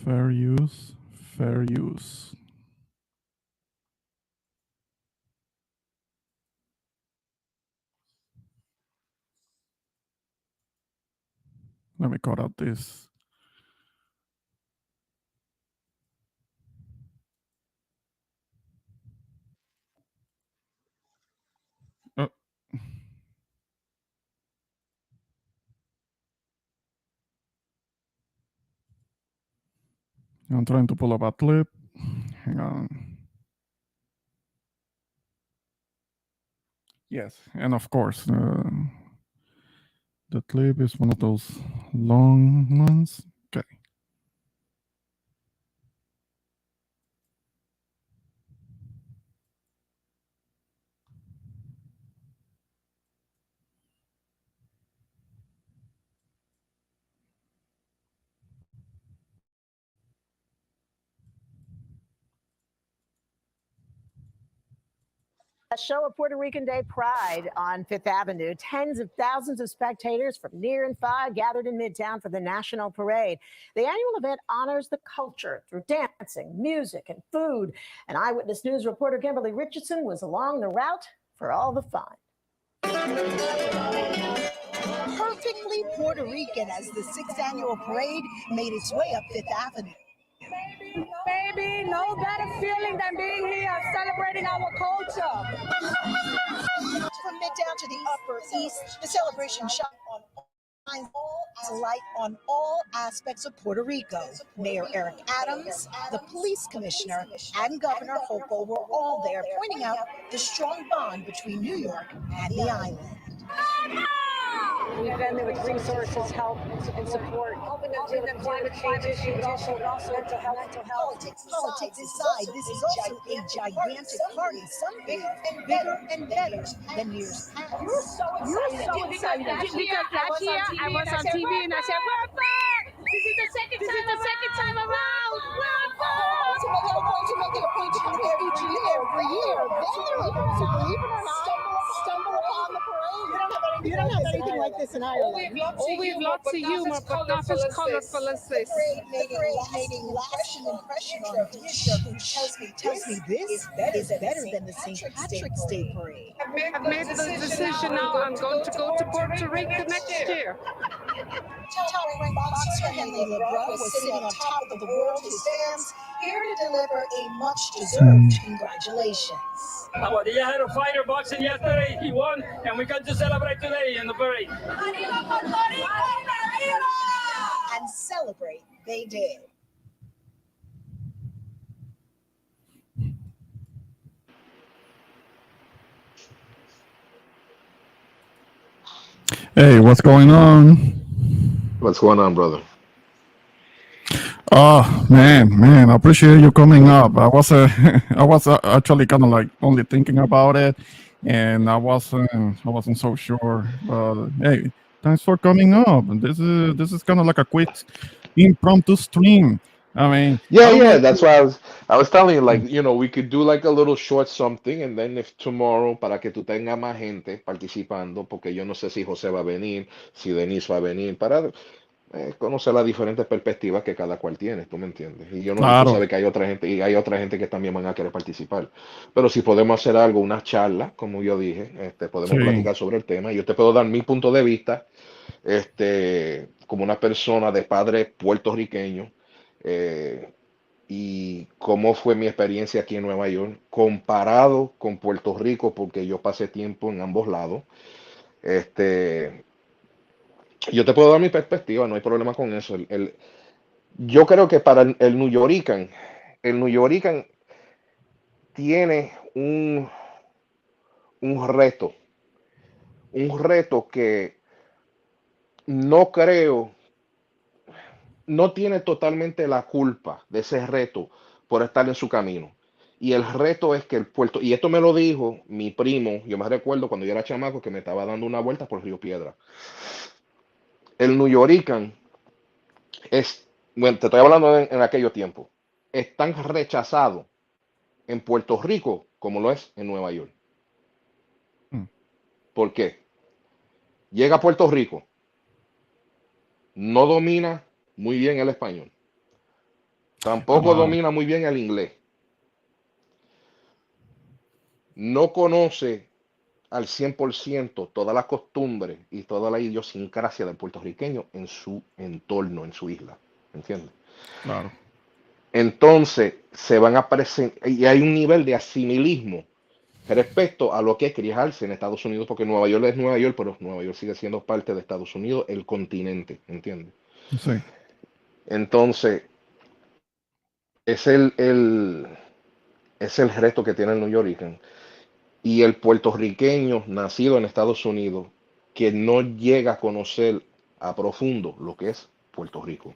Fair use, fair use. Let me cut out this. Oh. I'm trying to pull up a clip. Hang on. Yes, and of course, the clip is one of those long ones. Okay. A show of Puerto Rican Day pride on Fifth Avenue. Tens of thousands of spectators from near and far gathered in Midtown for the National Parade. The annual event honors the culture through dancing, music, and food. And Eyewitness News reporter Kimberly Richardson was along the route for all the fun. Perfectly Puerto Rican as the 6th annual parade made its way up Fifth Avenue. Baby, no better feeling than being here celebrating our culture. From Midtown to the Upper East, the celebration shone on light on all aspects of Puerto Rico. Mayor Eric Adams, the police commissioner, and Governor Hochul were all there, pointing out the strong bond between New York and the island. We've been there with resources, help, and support, helping them climate change issues, but also mental health. Politics aside, this is also a gigantic party, some bigger and better than years past. You're so excited. Because last year I was on TV and I said, we're back! This is the second time around! We're back! So we're going to make it a point to come here each year, every year. So believe it or not, stumble upon the parade. You don't have anything like this in Ireland. Oh, we have lots of humor, but nothing as colorful as this. The parade made a lasting impression on Disha, who tells me this is better than the St. Patrick's Day parade. I've made the decision now. I'm going to go to Puerto Rico next year. Top-ranked boxer Henry LeBron was sitting on top of the world, his fans here to deliver a much-deserved congratulations. Aguadilla had a fighter boxing yesterday. He won, and we got to celebrate today in the parade. And celebrate they did. Hey, what's going on? What's going on, brother? Oh man, I appreciate you coming up. I was actually kind of like only thinking about it, and I wasn't so sure. But hey, thanks for coming up. This is kind of like a quick impromptu stream. I mean, I don't Yeah. know. That's why I was telling you, like, we could do like a little short something, and then if tomorrow, para que tú tengas más gente participando, porque yo no sé si José va a venir, si Denise va a venir, para conocer las diferentes perspectivas que cada cual tiene, ¿tú me entiendes? Y tú Claro, sabes que hay otra gente que también van a querer participar. Pero si podemos hacer algo, una charla, como yo dije, podemos sí. platicar sobre el tema. Yo te puedo dar mi punto de vista, como una persona de padre puertorriqueño, eh, y cómo fue mi experiencia aquí en Nueva York, comparado con Puerto Rico, porque yo pasé tiempo en ambos lados. Este, yo te puedo dar mi perspectiva, no hay problema con eso. Yo creo que para el New Yorican tiene un reto, un reto que no creo, no tiene totalmente la culpa de ese reto por estar en su camino. Y el reto es que y esto me lo dijo mi primo, yo me recuerdo cuando yo era chamaco que me estaba dando una vuelta por Río Piedra. El New Yorican es, bueno, te estoy hablando en aquellos tiempos, es tan rechazado en Puerto Rico como lo es en Nueva York. Mm. ¿Por qué? Llega a Puerto Rico, no domina muy bien el español, Tampoco domina muy bien el inglés. No conoce al 100% todas las costumbres y toda la idiosincrasia del puertorriqueño en su entorno, en su isla. ¿Entiendes? Claro. Entonces se van a presentar, y hay un nivel de asimilismo respecto a lo que es criarse en Estados Unidos, porque Nueva York es Nueva York, pero Nueva York sigue siendo parte de Estados Unidos, el continente, ¿entiendes? Sí. Entonces, es es el reto que tiene el New Yorker y el puertorriqueño nacido en Estados Unidos que no llega a conocer a profundo lo que es Puerto Rico.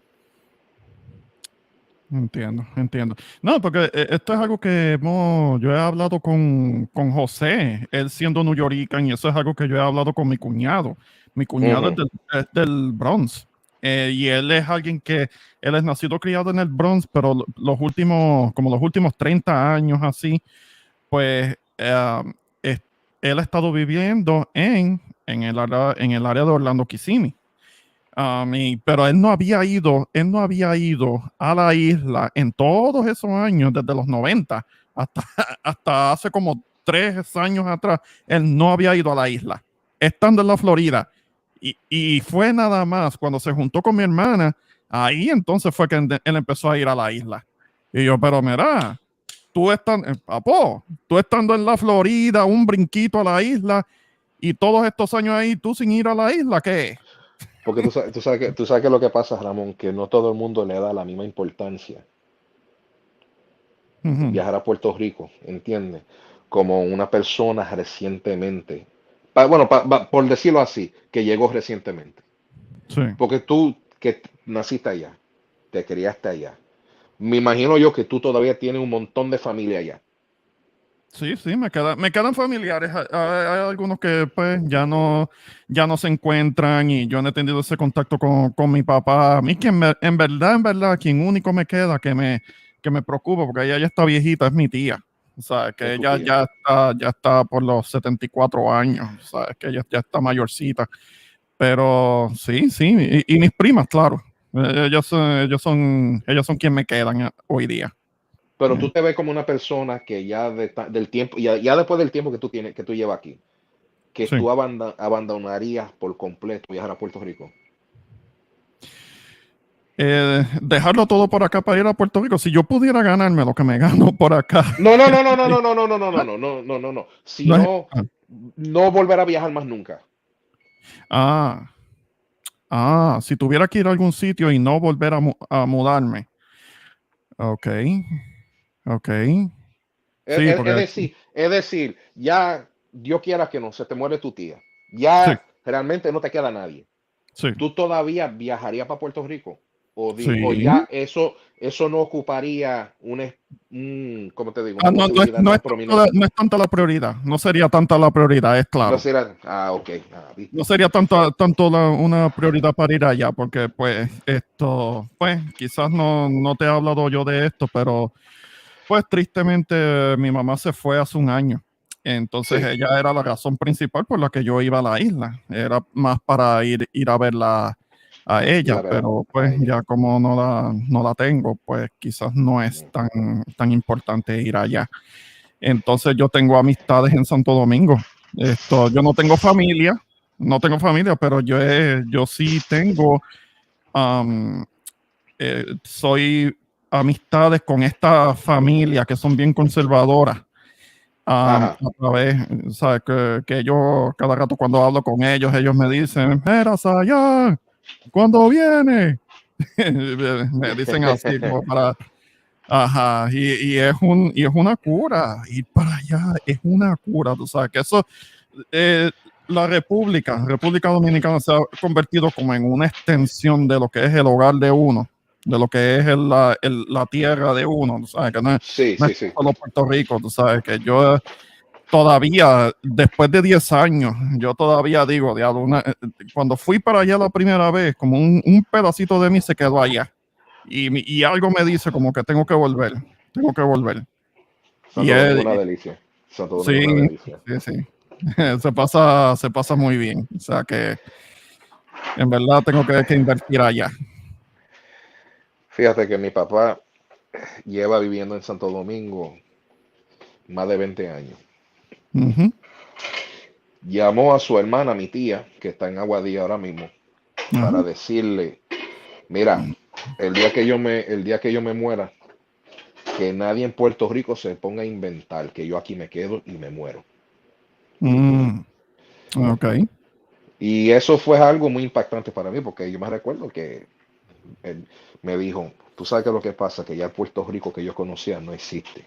Entiendo. No, porque esto es algo que yo he hablado con José, él siendo New Yorican, y eso es algo que yo he hablado con mi cuñado. Mi cuñado es del Bronx, y él es alguien que, él es nacido criado en el Bronx, pero como los últimos 30 años así, pues es- él ha estado viviendo en el área de Orlando, Kissimmee. Pero él no había ido a la isla en todos esos años, desde los 90 hasta, hasta hace como 3 años atrás, él no había ido a la isla, estando en la Florida. Y fue nada más cuando se juntó con mi hermana, ahí entonces fue que él empezó a ir a la isla. Y yo, pero mira, tú estando en la Florida, un brinquito a la isla, y todos estos años ahí, tú sin ir a la isla, ¿qué? Porque tú sabes que lo que pasa, Ramón, que no todo el mundo le da la misma importancia Ujú. viajar a Puerto Rico, ¿entiendes? Como una persona recientemente, por decirlo así, que llegó recientemente. Sí. Porque tú que naciste allá, te criaste allá, me imagino yo que tú todavía tienes un montón de familia allá. Sí, me quedan familiares. Hay algunos que pues ya no se encuentran y yo no he tenido ese contacto con mi papá. A mí que en verdad, quien único me queda que me preocupa, porque ella ya está viejita, es mi tía. O sea, que Es tu ella tía. ya está por los 74 años. O sea, que ella ya está mayorcita. Pero sí, y mis primas, claro. Ellos son quien me quedan hoy día. Pero Eh, tú te ves como una persona que ya del tiempo, ya después del tiempo que tú tienes, que tú llevas aquí, que sí. tú abandonarías por completo viajar a Puerto Rico. Dejarlo todo por acá para ir a Puerto Rico. Si yo pudiera ganarme lo que me gano por acá. No, no, no, no, no, no, no, no, no, no, no, no, no, no, no, no. Si No es- no, no volver a viajar más nunca. ah, si tuviera que ir a algún sitio y no volver a mudarme. Ok, ok. Sí, porque Es decir, ya Dios quiera que no, se te muere tu tía. sí, Ya realmente no te queda nadie. sí, ¿Tú todavía viajarías para Puerto Rico? O sí. ya eso no ocuparía ¿cómo te digo? Una posibilidad No tan es prominente. no es tanta la prioridad. No sería tanta la prioridad, es No claro. será, ok, No viste. sería tanto una prioridad para ir allá, porque pues esto, pues quizás no te he hablado yo de esto, pero pues tristemente mi mamá se fue hace un año. Entonces Sí, ella era la razón principal por la que yo iba a la isla. Era más para ir a verla a ir ella, a ver pero a pues ella. ya como no la tengo, pues quizás no es tan importante ir allá. Entonces yo tengo amistades en Santo Domingo. Yo no tengo familia, pero yo sí tengo, um, soy amistades con esta familia que son bien conservadoras. Ajá. A través, ¿sabes? Que yo cada rato cuando hablo con ellos me dicen, mira, Sayán, ¿cuándo viene? Me dicen así como para, ajá, y es una cura, ir para allá es una cura, tú sabes, que eso, eh, la República Dominicana se ha convertido como en una extensión de lo que es el hogar de uno, de lo que es la tierra de uno, tú sabes, que Sí, no es sí, sí. solo Puerto Rico, tú sabes, que yo todavía, después de 10 años, yo todavía digo, diablo, cuando fui para allá la primera vez, como un pedacito de mí se quedó allá. Y algo me dice como que tengo que volver. Y Santo Domingo es una delicia. Santo Domingo es una sí, delicia. sí. Se pasa muy bien. O sea que en verdad tengo que invertir allá. Fíjate que mi papá lleva viviendo en Santo Domingo más de 20 años. Ujú. Llamó a su hermana, mi tía, que está en Aguadilla ahora mismo, Ajá. para decirle, mira, el día que yo me muera, que nadie en Puerto Rico se ponga a inventar que yo aquí me quedo y me muero. Mm, ok. Y eso fue algo muy impactante para mí, porque yo me recuerdo que él me dijo, tú sabes que lo que pasa, que ya el Puerto Rico que yo conocía no existe.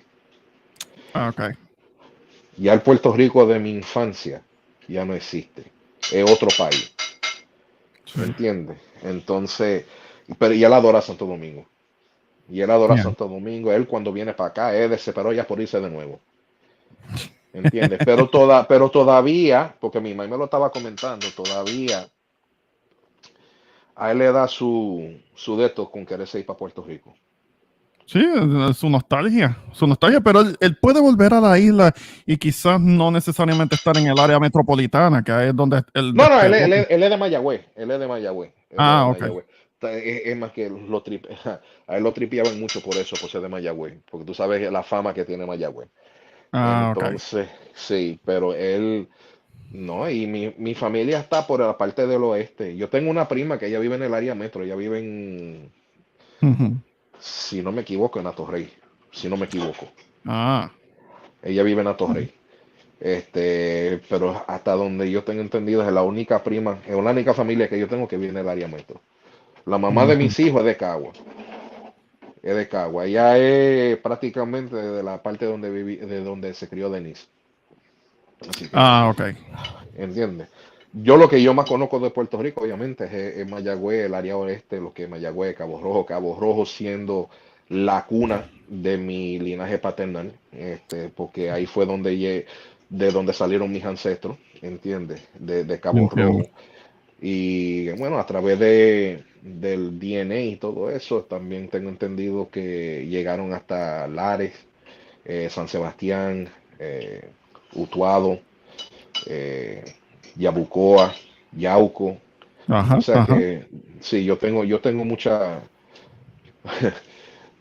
Ok. Ya el Puerto Rico de mi infancia ya no existe. Es otro país, Sí. ¿entiendes? Entonces, pero y él adora Santo Domingo. Y él adora Yeah. Santo Domingo. Él cuando viene para acá, él desesperó ya por irse de nuevo. ¿Entiendes? Pero todavía, porque mi mamá me lo estaba comentando, todavía a él le da su de esto con quererse ir para Puerto Rico. Sí, su nostalgia, pero él puede volver a la isla y quizás no necesariamente estar en el área metropolitana, que ahí es donde él No, no, él, despegó. él- él es de Mayagüez. Él es de Mayagüez. Él es de Ah, ok. Mayagüez. Es más que a él lo tripeaban mucho por eso, por ser de Mayagüez. Porque tú sabes la fama que tiene Mayagüez. Ah, ok. Entonces, sí, pero él, no, y mi familia está por la parte del oeste. Yo tengo una prima que ella vive en el área metro, ella vive en, Ujú. si no me equivoco, en Atorrey, si no me equivoco. Ah, Ella vive en Atorrey. Pero hasta donde yo tengo entendido es la única prima, es la única familia que yo tengo que vive en el área metro. La mamá de ujú. mis hijos es de Cagua. Ella es prácticamente de la parte donde de donde se crió Denise. Así que Ah, ok. ¿entiendes? Yo lo que yo más conozco de Puerto Rico, obviamente, es Mayagüez, el área oeste, lo que es Mayagüez, Cabo Rojo siendo la cuna de mi linaje paternal, porque ahí fue de donde salieron mis ancestros, ¿entiendes? De Cabo Entiendo. Rojo. Y bueno, a través del DNA y todo eso, también tengo entendido que llegaron hasta Lares, San Sebastián, Utuado, eh, Yabucoa, Yauco. O Ajá, sea ajá. que sí, yo tengo mucha Sí,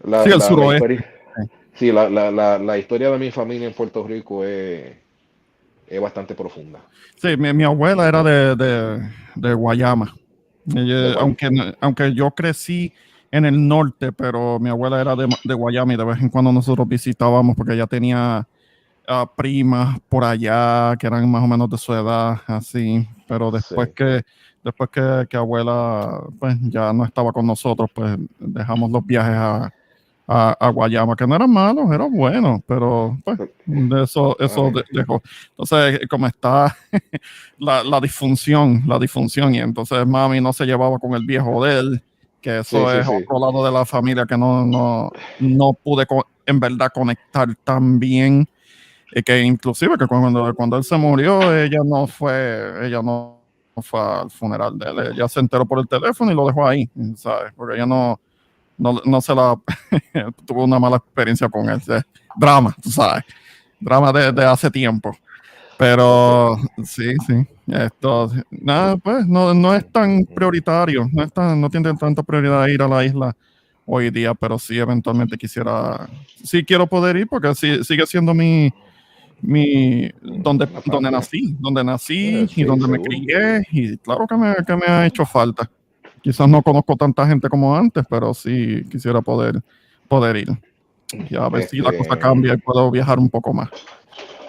el la suroeste. historia, sí, la historia de mi familia en Puerto Rico es bastante profunda. Sí, mi abuela era de Guayama. De Guay. Aunque yo crecí en el norte, pero mi abuela era de Guayama y de vez en cuando nosotros visitábamos porque ella tenía primas por allá que eran más o menos de su edad, así. Pero Sí. después que abuela pues ya no estaba con nosotros, pues dejamos los viajes a Guayama, que no eran malos, eran buenos, pero pues de eso Ay, dejó. Entonces, como está la disfunción, y entonces mami no se llevaba con el viejo de él, que sí, eso sí, es sí. otro lado de la familia que no pude en verdad conectar tan bien, y que inclusive que cuando él se murió, ella no fue al funeral de él, ella se enteró por el teléfono y lo dejó ahí, ¿sabes? Porque ella no se la tuvo una mala experiencia con él. Drama, tú sabes, drama de hace tiempo. Ok. Pero sí, sí. Esto, nada, pues no es tan prioritario, no tiene tanta prioridad ir a la isla hoy día, pero sí eventualmente sí quiero poder ir porque sí, sigue siendo La donde patria. nací y Sí, donde me seguro. crié, y claro que me ha hecho falta. Quizás no conozco tanta gente como antes, pero sí quisiera poder ir. Y a ver si la cosa Este, cambia y puedo viajar un poco más.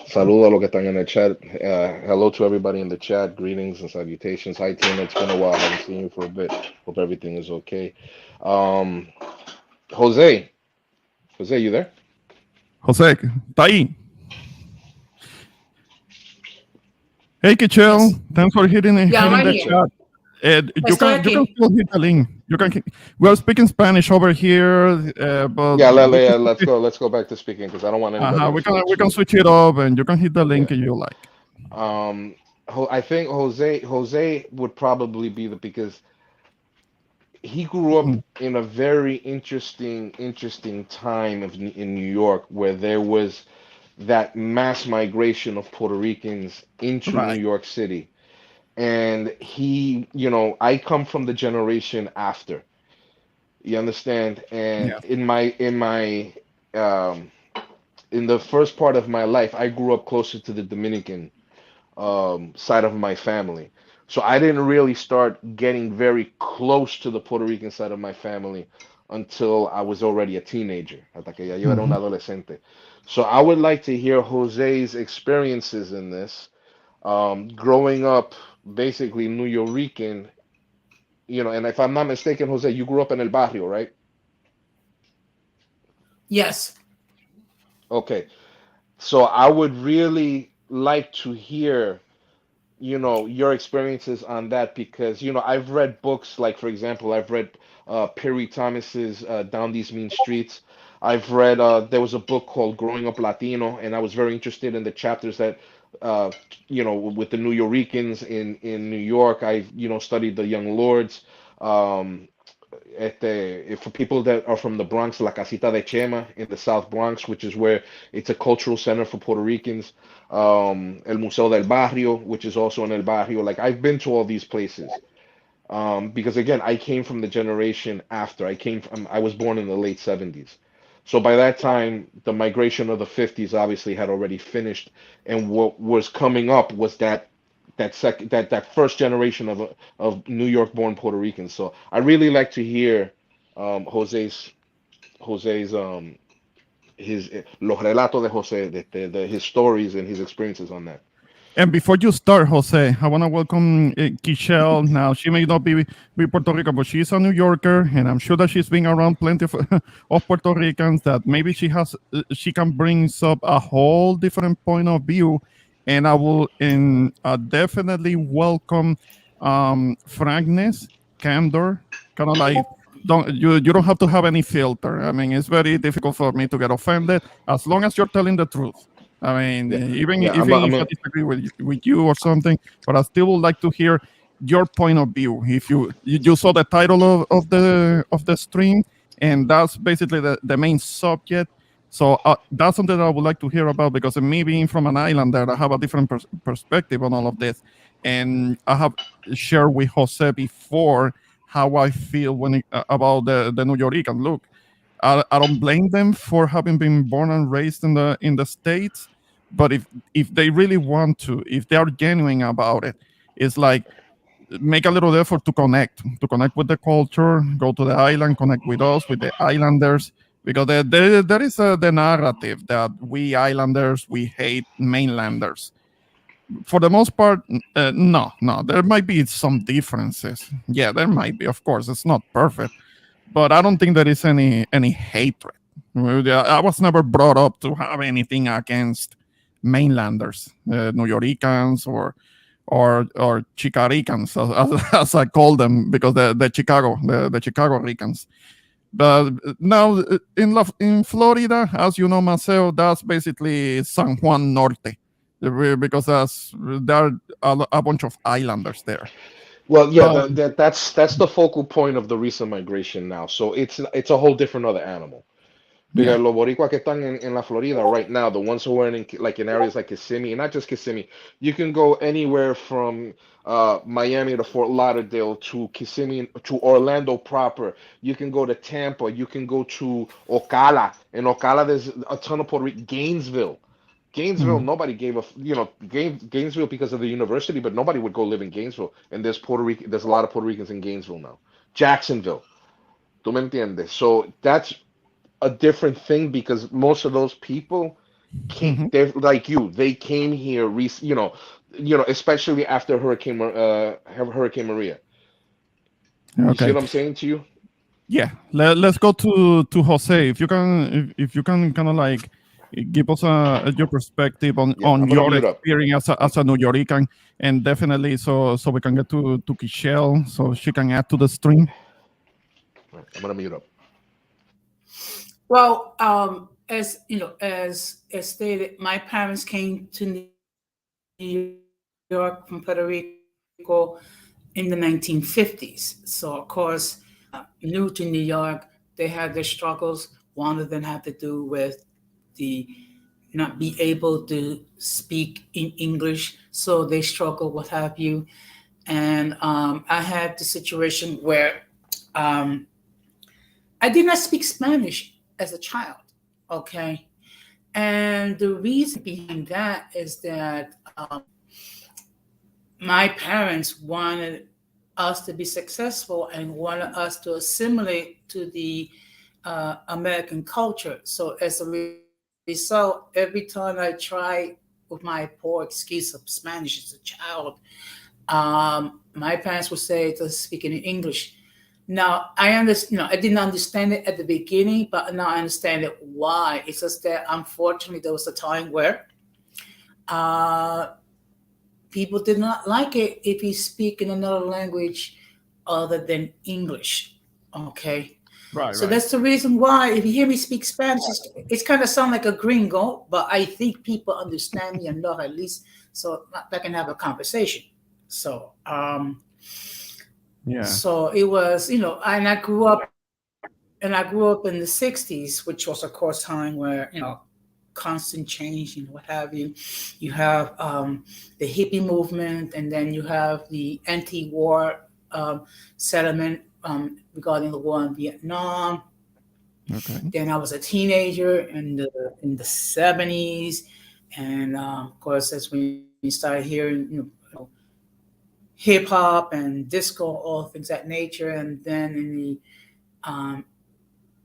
Saludo a los que están en el chat. Hello to everybody in the chat. Greetings and salutations. Hi, Tina. It's been a while. I haven't seen you for a bit. Hope everything is okay. Um, Jose. Jose, you there? José, ¿está ahí? Hey, Kichel, Yes. thanks for Yeah, I'm hitting right the here. chat. You Estoy can aquí. still hit the link. We are speaking Spanish over here, but Yeah, we can let's go. Let's go back to speaking because I don't want anybody uh-huh, to we feel can we can excluded. switch it up, and you can hit the link Yeah. if you like. Um, I think Jose would probably be because he grew up Mhm. in a very interesting time in New York where there was that mass migration of Puerto Ricans into New Right. York City. And I come from the generation after. You understand? And Yeah. um, in the first part of my life, I grew up closer to the Dominican side of my family. So I didn't really start getting very close to the Puerto Rican side of my family until I was already a teenager, hasta que ya yo era un Hmm. adolescente. So I would like to hear Jose's experiences in this, growing up basically New Yorican, and if I'm not mistaken, Jose, you grew up in El Barrio, right? Yes. Okay. So I would really like to hear your experiences on that because I've read books like, for example, I've read Perry Thomas's Down These Mean Streets. I've read there was a book called Growing Up Latino, and I was very interested in the chapters that uh with the New Yorkers in New York. I've studied the Young Lords. um for people that are from the Bronx, La Casita de Chema in the South Bronx, which is where it's a cultural center for Puerto Ricans. El Museo del Barrio, which is also in El Barrio. Like I've been to all these places. Because again, I came from the generation after. I was born in the late 70s. So by that time, the migration of the 50s obviously had already finished, and what was coming up was that first generation of New York born Puerto Ricans. So I really like to hear Jose's his los relatos de Jose, his stories and his experiences on that. And before you start, Jose, I want to welcome Kishelle. Now, she may not be Puerto Rican, but she's a New Yorker, and I'm sure that she's been around plenty of, of Puerto Ricans that maybe she can bring up a whole different point of view. And I will definitely welcome frankness, candor, kind of like you don't have to have any filter. I mean, it's very difficult for me to get offended as long as you're telling the truth. I mean, Yeah, even yeah. even if I disagree with you or something, but I still would like to hear your point of view. If you saw the title of the stream, and that's basically the main subject. So that's something that I would like to hear about because me being from an island there, I have a different perspective on all of this, and I have shared with Jose before how I feel about the New Yorican. Look, I don't blame them for having been born and raised in the states, but if they really want to, if they are genuine about it, it's like make a little effort to connect with the culture, go to the island, connect with us, with the islanders, because there is the narrative that we islanders we hate mainlanders. For the most part, no, there might be some differences. Yeah, there might be. Of course, it's not perfect, but I don't think there is any hatred. I was never brought up to have anything against mainlanders, New Yorkers or Chicaricans, as I call them, because the Chicago Ricans. But now in Florida, as you know, Maceo, that's basically San Juan Norte, because there are a bunch of islanders there. Well, yeah, But that's the focal point of the recent migration now. So it's a whole different other animal. yeah. Because los boricuas que están en la Florida right now, the ones who are like in areas like Kissimmee, and not just Kissimmee, you can go anywhere from Miami to Fort Lauderdale to Kissimmee to Orlando proper. You can go to Tampa. You can go to Ocala. In Ocala, there's a ton of Puerto Rican. Gainesville, Mm. nobody gave Gainesville because of the university, but nobody would go live in Gainesville. And there's a lot of Puerto Ricans in Gainesville now. Jacksonville, ¿tú me entiendes? So that's a different thing because most of those people came, Mhm. they're like you, they came here, especially after Hurricane Maria. You see Okay. what I'm saying to you? Yeah, let's go to Jose. If you can kind of like give us your perspective Yeah, on I'm gonna your mute up. experience as a New Yorican, and definitely so we can get to Kishelle so she can add to the stream. Right, I'm gonna mute up. Well, as you know, as stated, my parents came to New York from Puerto Rico in the 1950s. So, of course, new to New York, they had their struggles. One of them had to do with the not be able to speak in English, so they struggle, what have you. And I had the situation where um, I did not speak Spanish as a child. Okay. And the reason behind that is that my parents wanted us to be successful and wanted us to assimilate to the American culture. So as a result, every time I tried with my poor excuse of Spanish as a child, my parents would say to speak in English. Now I understand. I didn't understand it at the beginning, but now I understand it. Why? It's just that unfortunately there was a time where uh, people did not like it if you speak in another language other than English. Okay. Right, So right. that's the reason why if you hear me speak Spanish, it's kind of sound like a gringo, but I think people understand me enough at least so that I can have a conversation. So Yeah. so it was, and I grew up in the 60s, which was of course time where, constant change, what have you. You have the hippie movement, and then you have the anti-war settlement regarding the war in Vietnam. Okay. Then I was a teenager in the 70s, and of course, that's when you started hearing, hip hop and disco, all things that nature. And then um,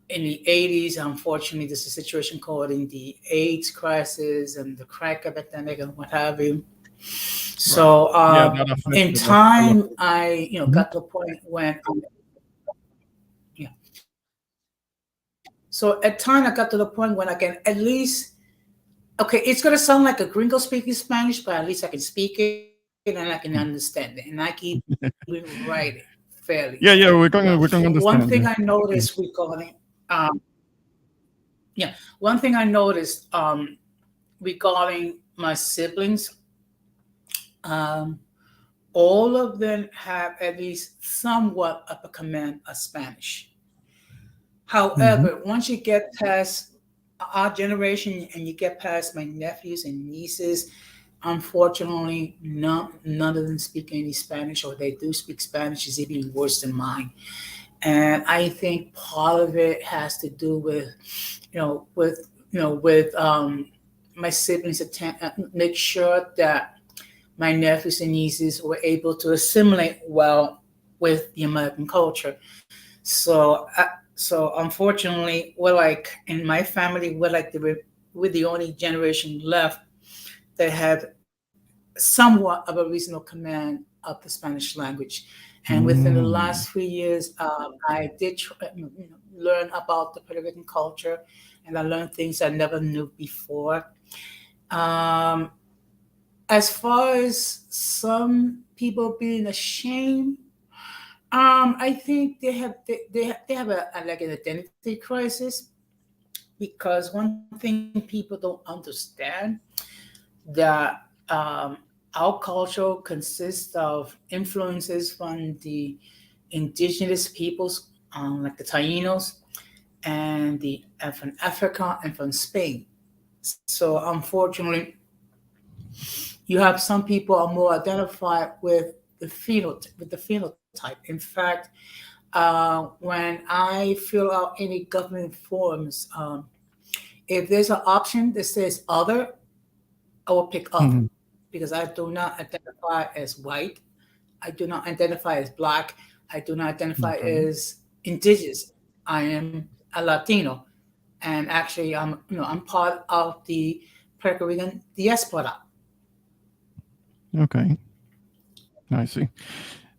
in the 80s, unfortunately, there's a situation called in the AIDS crisis and the crack epidemic and what have you. Right. So Yeah, that in affected a lot. time, I Mhm. got to a point when yeah. So at time, I got to the point when I can at least, okay, it's gonna sound like a gringo speaking Spanish, but at least I can speak it and I can understand it, and I can even write it fairly Yeah, well. yeah, One we thing can I understand. Yeah. noticed regarding, um, yeah, one thing I noticed regarding my siblings, um, all of them have at least somewhat of a command of Spanish. Hmm. However, once you get past our generation and you get past my nephews and nieces, unfortunately, none of them speak any Spanish, or they do speak Spanish is even worse than mine. And I think part of it has to do with, with my siblings attempt make sure that my nephews and nieces were able to assimilate well with the American culture. So, so unfortunately, we're like in my family, we're the only generation left that have somewhat of a reasonable command of the Spanish language. And within the Mm. last 3 years, I did learn about the Puerto Rican culture, and I learned things I never knew before. Um, as far as some people being ashamed, I think they have like an identity crisis, because one thing people don't understand that our culture consists of influences from the indigenous peoples, like the Tainos, and from Africa and from Spain. So unfortunately, you have some people are more identified with the phenotype. In fact, when I fill out any government forms, if there's an option that says other, I will pick other, Mhm. because I do not identify as white. I do not identify as black. I do not identify Okay. as indigenous. I am a Latino, and actually, I'm part of the Puerto Rican diaspora. Okay. I see.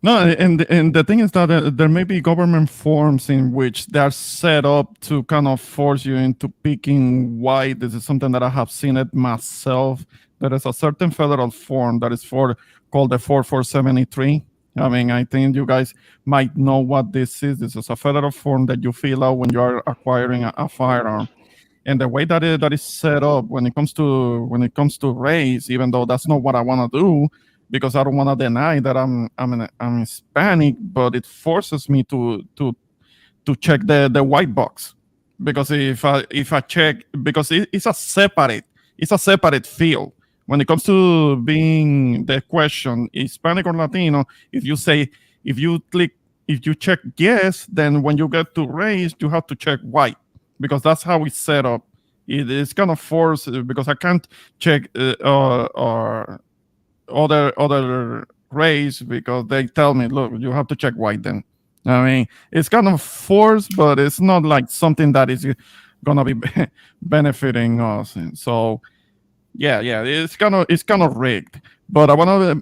No, and the thing is that there may be government forms in which they're set up to kind of force you into picking white. This is something that I have seen it myself. There is a certain federal form that is for called the 4473. I mean, I think you guys might know what this is. This is a federal form that you fill out when you are acquiring a firearm. And the way that is set up when it comes to race, even though that's not what I want to do, because I don't want to deny that I'm Hispanic, but it forces me to check the white box, because if I check, because it's a separate field when it comes to being the question Hispanic or Latino. If you click if you check yes, then when you get to race, you have to check white because that's how it's set up. It is kind of forced because I can't check or other race because they tell me, look, you have to check white then. I mean, it's kind of forced, but it's not like something that is gonna be benefiting us. And so yeah, it's kind of rigged. But I wanna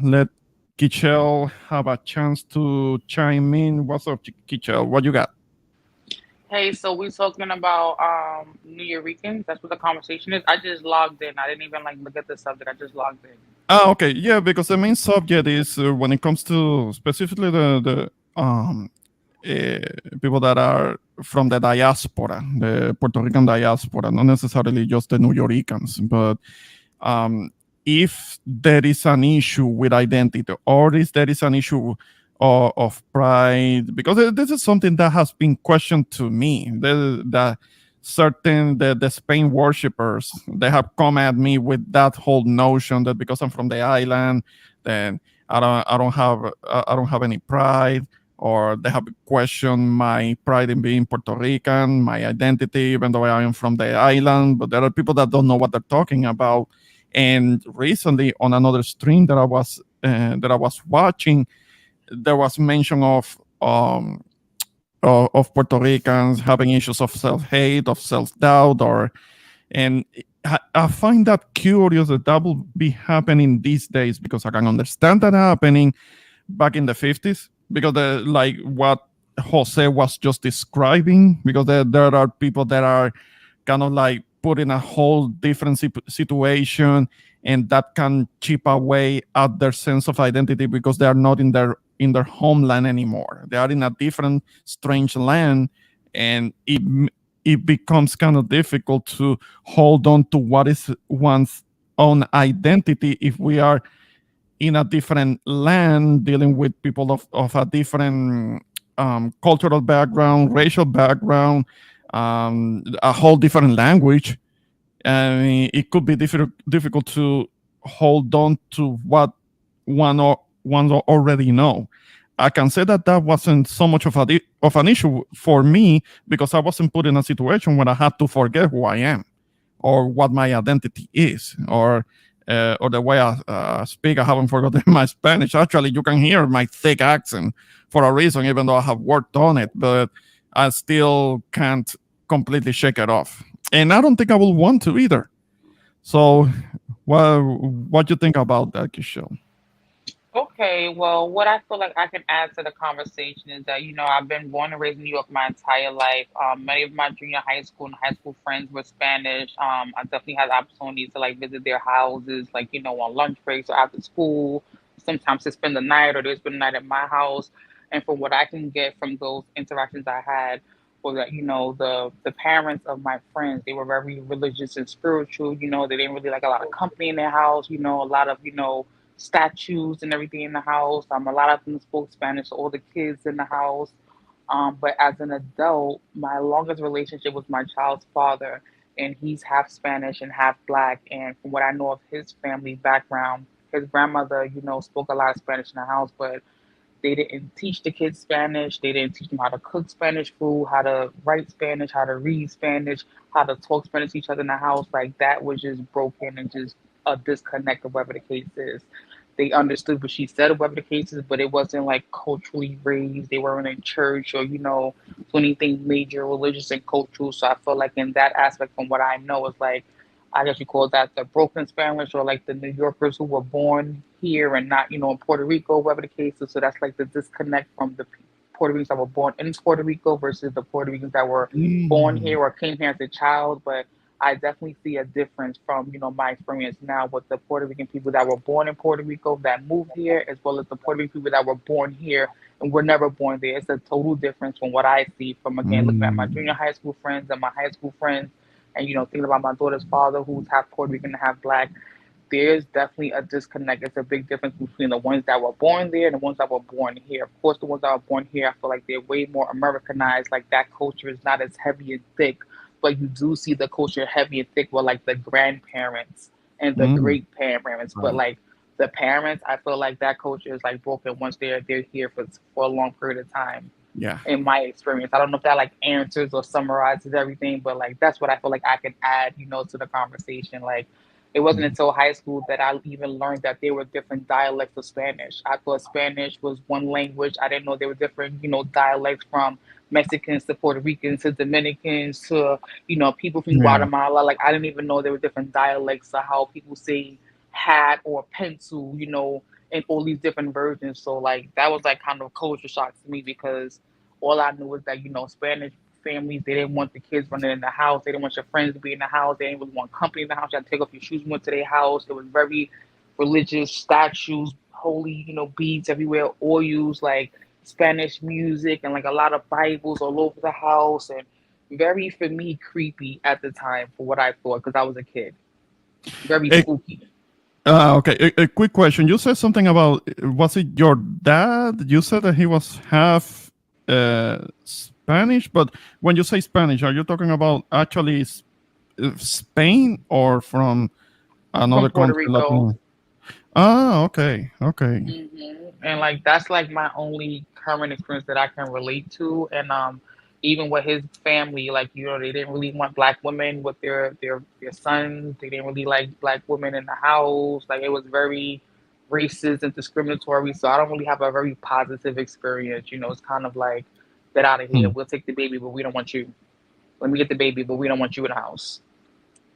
let Kichel have a chance to chime in. What's up, Kichel? What you got? Hey, so we talking about New Ricans. That's what the conversation is. I just logged in. I didn't even like look at the subject. I just logged in. Okay, yeah, because the main subject is when it comes to specifically people that are from the diaspora, the Puerto Rican diaspora, not necessarily just the New Yorkers, but um, if there is an issue with identity or if there is an issue of pride, because this is something that has been questioned to me, that certain the Spain worshippers, they have come at me with that whole notion that because I'm from the island, then I don't have any pride, or they have questioned my pride in being Puerto Rican, my identity, even though I am from the island. But there are people that don't know what they're talking about. And recently, on another stream that I was watching, there was mention of Puerto Ricans having issues of self hate, of self doubt, and I find that curious that that will be happening these days because I can understand that happening back in the 50s because like what Jose was just describing, because there are people that are kind of like put in a whole different situation, and that can chip away at their sense of identity because they are not in their homeland anymore. They are in a different strange land, and it becomes kind of difficult to hold on to what is one's own identity if we are in a different land dealing with people of a different cultural background, racial background, a whole different language. I mean, it could be difficult to hold on to what one already know. I can say that that wasn't so much of an issue for me because I wasn't put in a situation where I had to forget who I am or what my identity is, or the way I speak. I haven't forgotten my Spanish. Actually, you can hear my thick accent for a reason, even though I have worked on it, but I still can't completely shake it off. And I don't think I will want to either. So, what do you think about that, Kishel? Okay, well, what I feel like I can add to the conversation is that, I've been born and raised in New York my entire life. Many of my junior high school and high school friends were Spanish. I definitely had the opportunity to like visit their houses, like, on lunch breaks or after school, sometimes to spend the night or they spend the night at my house. And from what I can get from those interactions I had, was that, the parents of my friends, they were very religious and spiritual. They didn't really like a lot of company in their house, a lot of, statues and everything in the house. A lot of them spoke Spanish, so all the kids in the house. But as an adult, my longest relationship was my child's father, and he's half Spanish and half Black. And from what I know of his family background, his grandmother, spoke a lot of Spanish in the house, but they didn't teach the kids Spanish. They didn't teach them how to cook Spanish food, how to write Spanish, how to read Spanish, how to talk Spanish to each other in the house. Like that was just broken and just a disconnect of whatever the case is. They understood what she said, whatever the case is, but it wasn't like culturally raised. They weren't in church or, so anything major religious and cultural. So I feel like in that aspect, from what I know, is like I guess you call that the broken Spanish, or like the New Yorkers who were born here and not, in Puerto Rico, whatever the case is. So that's like the disconnect from the Puerto Ricans that were born in Puerto Rico versus the Puerto Ricans that were born here or came here as a child. But I definitely see a difference from, my experience now with the Puerto Rican people that were born in Puerto Rico that moved here, as well as the Puerto Rican people that were born here and were never born there. It's a total difference from what I see from, again, looking at my junior high school friends and my high school friends and, thinking about my daughter's father, who's half Puerto Rican and half Black. There's definitely a disconnect. It's a big difference between the ones that were born there and the ones that were born here. Of course, the ones that were born here, I feel like they're way more Americanized. Like that culture is not as heavy and thick, but you do see the culture heavy and thick with like the grandparents and the great parents. But like the parents, I feel like that culture is like broken once they're here for a long period of time. Yeah. In my experience, I don't know if that like answers or summarizes everything, but like that's what I feel like I can add, to the conversation. Like it wasn't Mhm. until high school that I even learned that there were different dialects of Spanish. I thought Spanish was one language. I didn't know there were different, dialects from Mexicans to Puerto Ricans to Dominicans to, people from Yeah. Guatemala. Like I didn't even know there were different dialects of how people say hat or pencil, in all these different versions. So like that was like kind of culture shock to me because all I knew was that, Spanish families, they didn't want the kids running in the house. They didn't want your friends to be in the house. They didn't really want company in the house. You had to take off your shoes and went to their house. It was very religious, statues, holy, beads everywhere, oils, like Spanish music and like a lot of Bibles all over the house. And very, for me, creepy at the time for what I thought because I was a kid. Very A, spooky. okay, a quick question. You said something about, was it your dad? You said that he was half Spanish, but when you say Spanish, are you talking about actually Spain or from From another Puerto country, Rico. Latin? Ah, okay, okay. And like that's like my only current experience that I can relate to. And even with his family, like they didn't really want black women with their sons. They didn't really like black women in the house. Like it was very racist and discriminatory. So I don't really have a very positive experience. It's kind of like get out of here. Hmm. We'll take the baby, but we don't want you. Let me get the baby, but we don't want you in the house.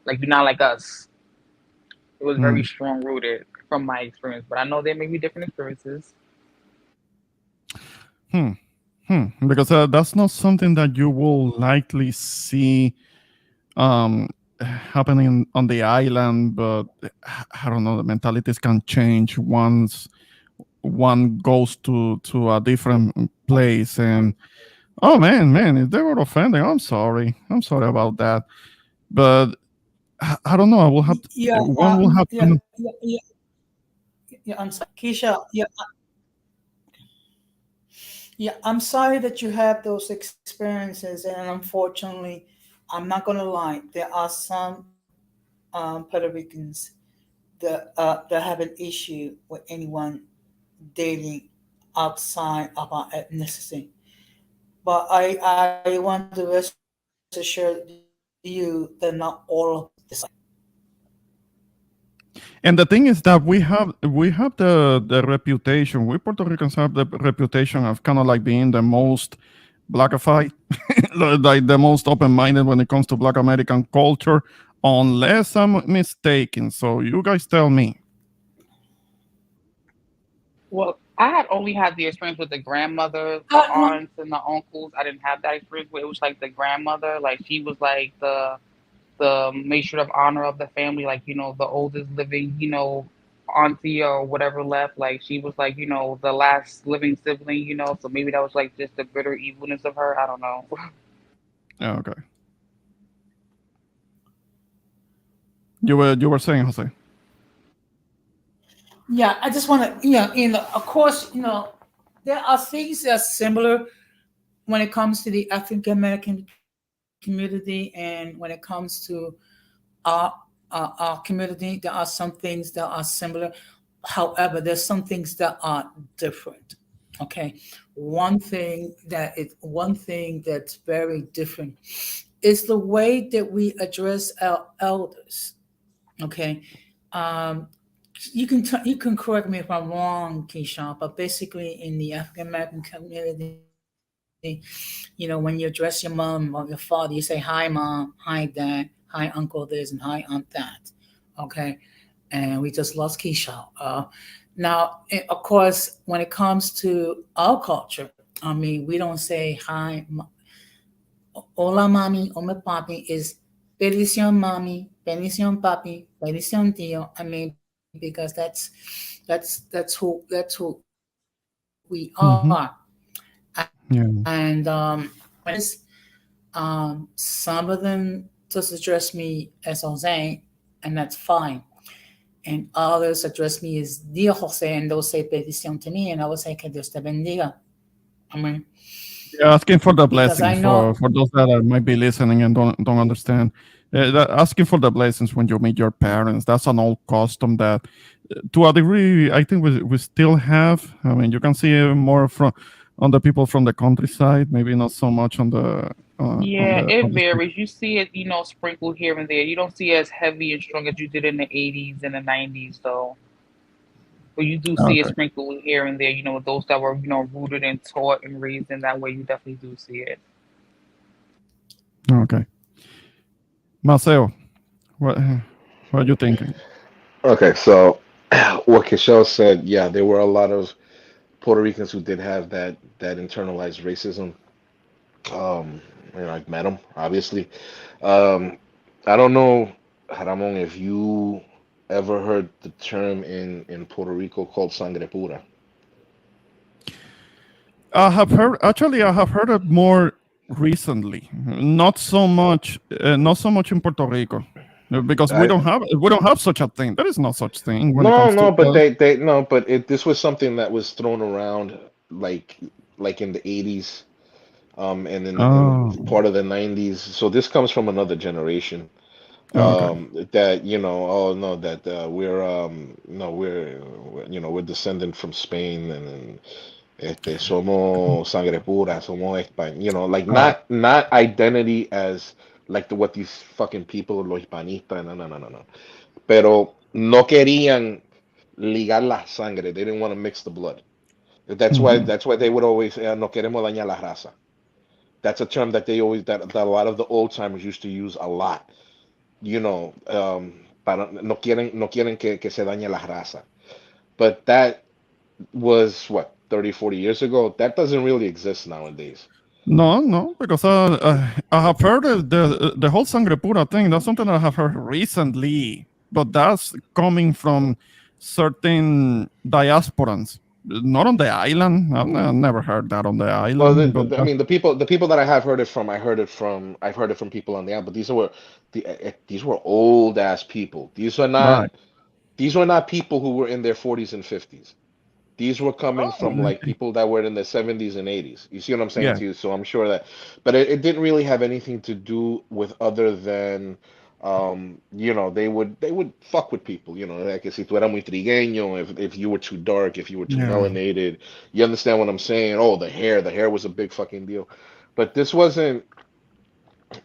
Like you're not like us. It was very Hmm. strong rooted from my experience, but I know there may be different experiences. Hmm. Because that's not something that you will likely see happening on the island, but I don't know, the mentalities can change once one goes to a different place. And oh man, if they were offending, I'm sorry about that. But I don't know, I will have to, Yeah, one will have to. yeah. I'm sorry, Keisha. Yeah, I'm sorry that you had those experiences, and unfortunately, I'm not gonna lie. There are some Puerto Ricans that have an issue with anyone dating outside of our ethnicity. But I want to rest assured you that not all of this. And the thing is that we have the reputation. We Puerto Ricans have the reputation of kind of like being the most blackified, like the most open-minded when it comes to Black American culture, unless I'm mistaken. So you guys tell me. Well, I had only had the experience with the grandmother, the No, aunts, and the uncles. I didn't have that experience where it was like the grandmother, like she was like the matron of honor of the family, like the oldest living, auntie or whatever left. Like she was like the last living sibling, So maybe that was like just the bitter evilness of her. I don't know. Yeah, okay. You were saying, Jose. yeah, I just want to, of course, there are things that are similar when it comes to the African American community, and when it comes to our, our community, there are some things that are similar. However, there's some things that are different. Okay, one thing that's very different is the way that we address our elders. Okay, um, you can correct me if I'm wrong, Keyshawn, but basically in the African American community, when you address your mom or your father, you say hi mom, hi dad, hi uncle this, and hi aunt that. Okay, and we just lost Keisha. Now, of course, when it comes to our culture, I mean, we don't say hi, hola mami, hola papi is bendición mami, bendición papi, bendición tío. I mean, because that's who we are. Mm-hmm. And Yeah. when it is, some of them just address me as Jose, and that's fine. And others address me as Dia Jose, and they'll say bendición to me, and I will say que Dios te bendiga. I mean, Yeah, asking for the because blessing I know, for those that might be listening and don't understand. asking for the blessings when you meet your parents. That's an old custom that, to a degree, I think we still have. I mean, you can see it more from on the people from the countryside, maybe not so much on the Yeah, on it the city. varies. You see it, sprinkled here and there. You don't see it as heavy and strong as you did in the 80s and the 90s, though. But you do see it Okay, sprinkled here and there, with those that were, rooted and taught and raised in that way, you definitely do see it. okay. Marcel, what what are you thinking? Okay, so what Kishel said, yeah, there were a lot of Puerto Ricans who did have that internalized racism. I've met them, obviously. Um, I don't know, Ramon, if you ever heard the term in Puerto Rico called sangre pura. I have heard it more recently. Not so much in Puerto Rico, because I we don't have such a thing. There is no such thing when it No, comes to. no, but they no, but this was something that was thrown around like in the 80s, and in Oh, part of the 90s. So this comes from another generation. okay. That oh no, that we're no, we're descendant from Spain, and somos sangre pura, somos España, like Uh, not identity as like what these fucking people, los hispanistas, no, no, no, no, no. Pero no querían ligar la sangre. They didn't want to mix the blood. mhm. That's why they would always say, no queremos dañar la raza. That's a term that that a lot of the old timers used to use a lot. Para, no quieren que se dañe la raza. But that was what, 30, 40 years ago. That doesn't really exist nowadays. No, no, because I have heard the whole sangre pura thing. That's something I have heard recently, but that's coming from certain diasporans, not on the island. I've never heard that on the Well, island, but I mean, the people that I have heard it from, I've heard it from people on the app. But these were old ass people. right. These were not people who were in their 40s and 50s. These were coming from Oh, like people that were in their 70s and 80s. You see what I'm saying yeah, to you? So I'm sure that, but it didn't really have anything to do with other than, they would fuck with people. Like si tú eras muy trigueño, if you were too dark, if you were too yeah. melanated, you understand what I'm saying? Oh, the hair was a big fucking deal. But this wasn't.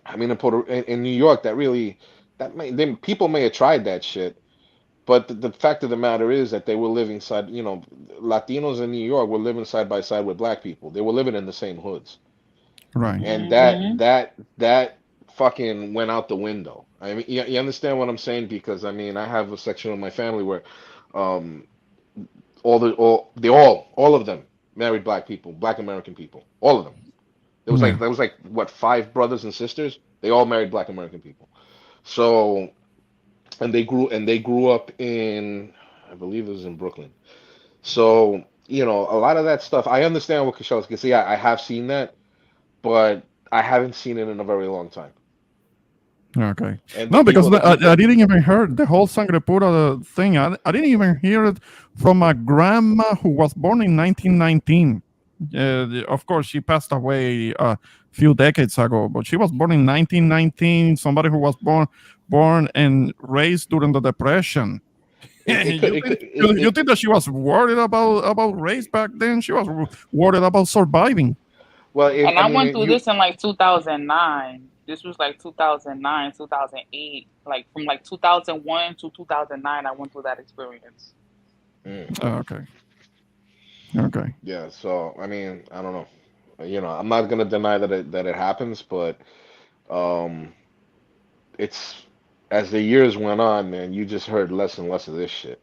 I mean, in New York, people may have tried that shit. But the fact of the matter is that they were living Latinos in New York were living side by side with black people. They were living in the same hoods. Right. And Hmm. that fucking went out the window. I mean, you understand what I'm saying? Because I mean, I have a section of my family where um all of them married black people, black American people. All of them. Yeah. There was like what, five brothers and sisters? They all married black American people. So and they grew up in, I believe it was in Brooklyn. So, a lot of that stuff, I understand what Kashel's can see. I have seen that, but I haven't seen it in a very long time. Okay. And No, because the I people, didn't even hear the whole sangre pura thing. I didn't even hear it from my grandma who was born in 1919. Of course, she passed away a few decades ago, but she was born in 1919. Somebody who was born and raised during the Depression. it could, You think that she was worried about race back then? She was worried about surviving. well, And I I mean, went through this in like 2009. This was like 2009, 2008. Like from like 2001 to 2009, I went through that experience. mm, Okay. Okay. yeah. So, I mean, I don't know. I'm not gonna deny that it happens, but um, it's as the years went on, man, you just heard less and less of this shit.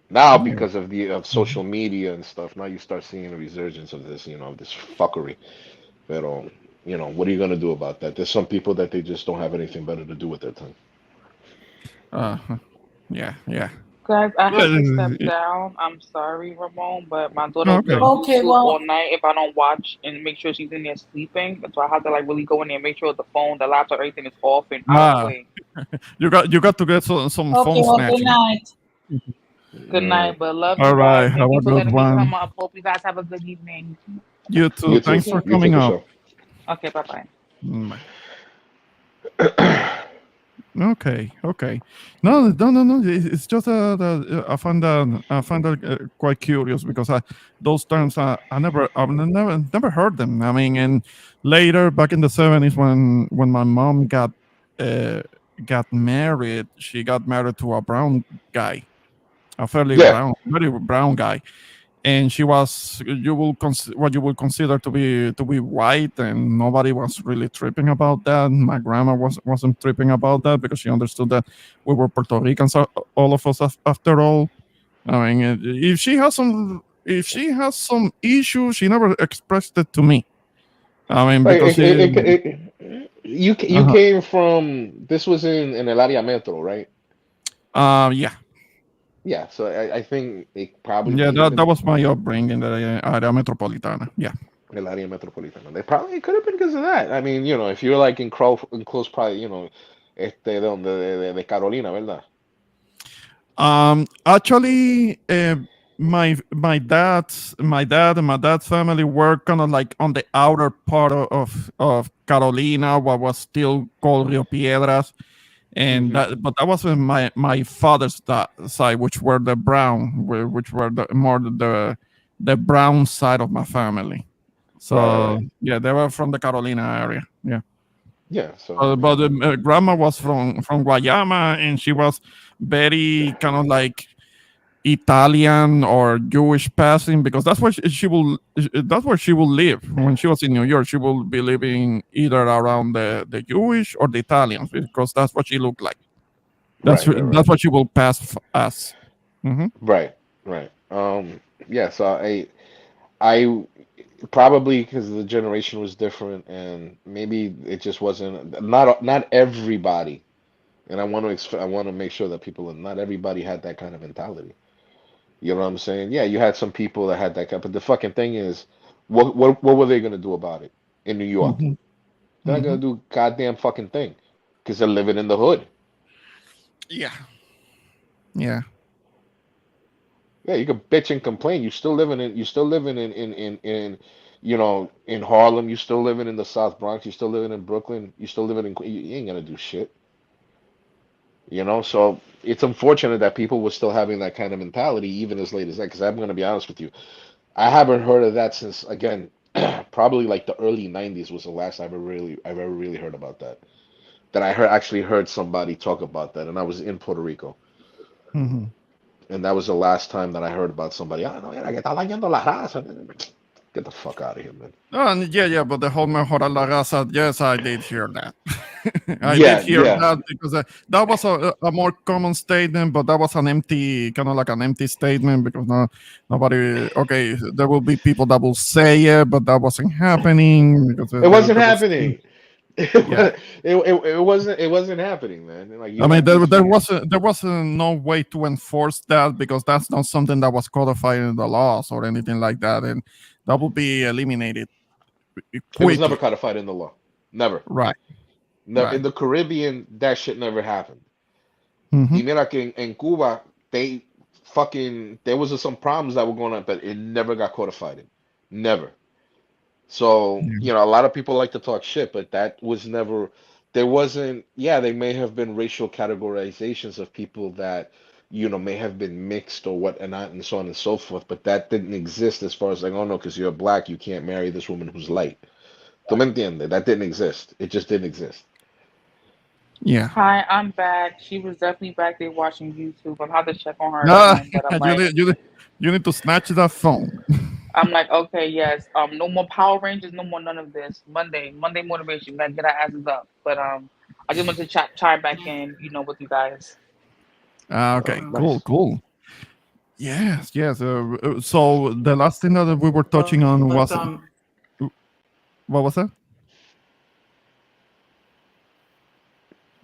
Now, Yeah. because of social media and stuff, now you start seeing a resurgence of this, of this fuckery. Pero, what are you gonna do about that? There's some people that they just don't have anything better to do with their time. Uh, yeah. Yeah. Guys, I have to step Uh, down. I'm sorry, Ramon, but my daughter will be Okay. on Okay, YouTube all well, night if I don't watch and make sure she's in there sleeping. So I have to like really go in there and make sure the phone, the laptop, everything is off and out of the Ah, way. you got to get some okay, phone well, good snatching. night. Good Mm, night, but love All you right. guys. Have Thank a you for good letting me come one. up. Hope you guys have a good evening. You too. you too. Thanks Okay. for You too, coming up. Michelle. Okay, bye bye. Bye. Okay, okay. No, no, no, no. It's just I find that quite curious because those terms I've never heard them. I mean, and later back in the 70s when my mom uh, got married, she got married to a brown guy, a fairly Yeah. brown, very brown guy, and she was what you would consider to be white, and nobody was really tripping about that. My grandma wasn't tripping about that because she understood that we were Puerto Ricans, all of us, after all. I mean, if she has some issue, she never expressed it to me. I mean, Right. because she, You uh came from, this was in El Área Metro, right? yeah, Yeah. So I think it probably yeah, may have that been was my upbringing, the area metropolitana. Yeah. El Área Metropolitana. They probably, it could have been because of that. I mean, if you're like in close probably, de donde, de Carolina, ¿verdad? Actually, my dad and my dad's family were kind of like on the outer part of Carolina, what was still called Rio Piedras, and Hmm. but that was in my father's side, which were the brown, which were the brown side of my family. Right, right, So right. yeah, they were from the Carolina area. Yeah. Yeah. So, But grandma was from Guayama, and she was very kind of like Italian or Jewish passing, because that's where that's where she will live when she was in New York. She will be living either around the Jewish or the Italians, because that's what she looked like. That's right, right, right, that's what she will pass as. Hmm. right, right. Yeah. So I probably because the generation was different, and maybe it just wasn't, not everybody. And I want to make sure that not everybody had that kind of mentality. You know what I'm saying? Yeah, you had some people that had that kind, but the fucking thing is, what were they gonna do about it in New York? Hmm. They're not Hmm. gonna do a goddamn fucking thing because they're living in the hood. Yeah. Yeah. Yeah, you could bitch and complain. You still living in Harlem. You still living in the South Bronx. You still living in Brooklyn. You still living in you ain't gonna do shit. So it's unfortunate that people were still having that kind of mentality even as late as that. Because I'm gonna be honest with you, I haven't heard of that since, again, probably like the early '90s was the last I've ever really heard about that. That I actually heard somebody talk about that, and I was in Puerto Rico. Hmm. And that was the last time that I heard about somebody. Ah, no, era que está dañando la raza. Get the fuck out of here, man. Oh, and yeah, but the whole Mejora la Raza, yes, I did hear that. I did Yeah, hear yeah. that because that was a more common statement, but that was an empty, kind of like an empty statement, because nobody, okay, there will be people that will say it, but that wasn't happening because It there, wasn't there was, happening. yeah. It wasn't happening, man. Like I you mean, had these there fucking. wasn't no way to enforce that, because that's not something that was codified in the laws or anything like that, and that will be eliminated It was never quickly. codified in the law. Never. Right, Never. In right. the Caribbean, that shit never happened. Hmm. Y mira que en Cuba, there was some problems that were going on, but it never got codified in. Never. So, a lot of people like to talk shit, but that was never, there wasn't, yeah, they may have been racial categorizations of people that, may have been mixed or whatnot and so on and so forth, but that didn't exist as far as like, oh no, because you're black, you can't marry this woman who's light. ¿Tú me entiendes? That didn't exist. It just didn't exist. Yeah. Hi, I'm back. She was definitely back there watching YouTube. I'll have to check on her No, again, but I'm you like, need, you need, you need to snatch that phone. okay, yes. No more Power Rangers, no more none of this. Monday motivation. Gotta get our asses up. But I just want to chime back in, with you guys. Okay, cool, Nice. cool. Yes, yes. So the last thing that we were touching on But was, what was that?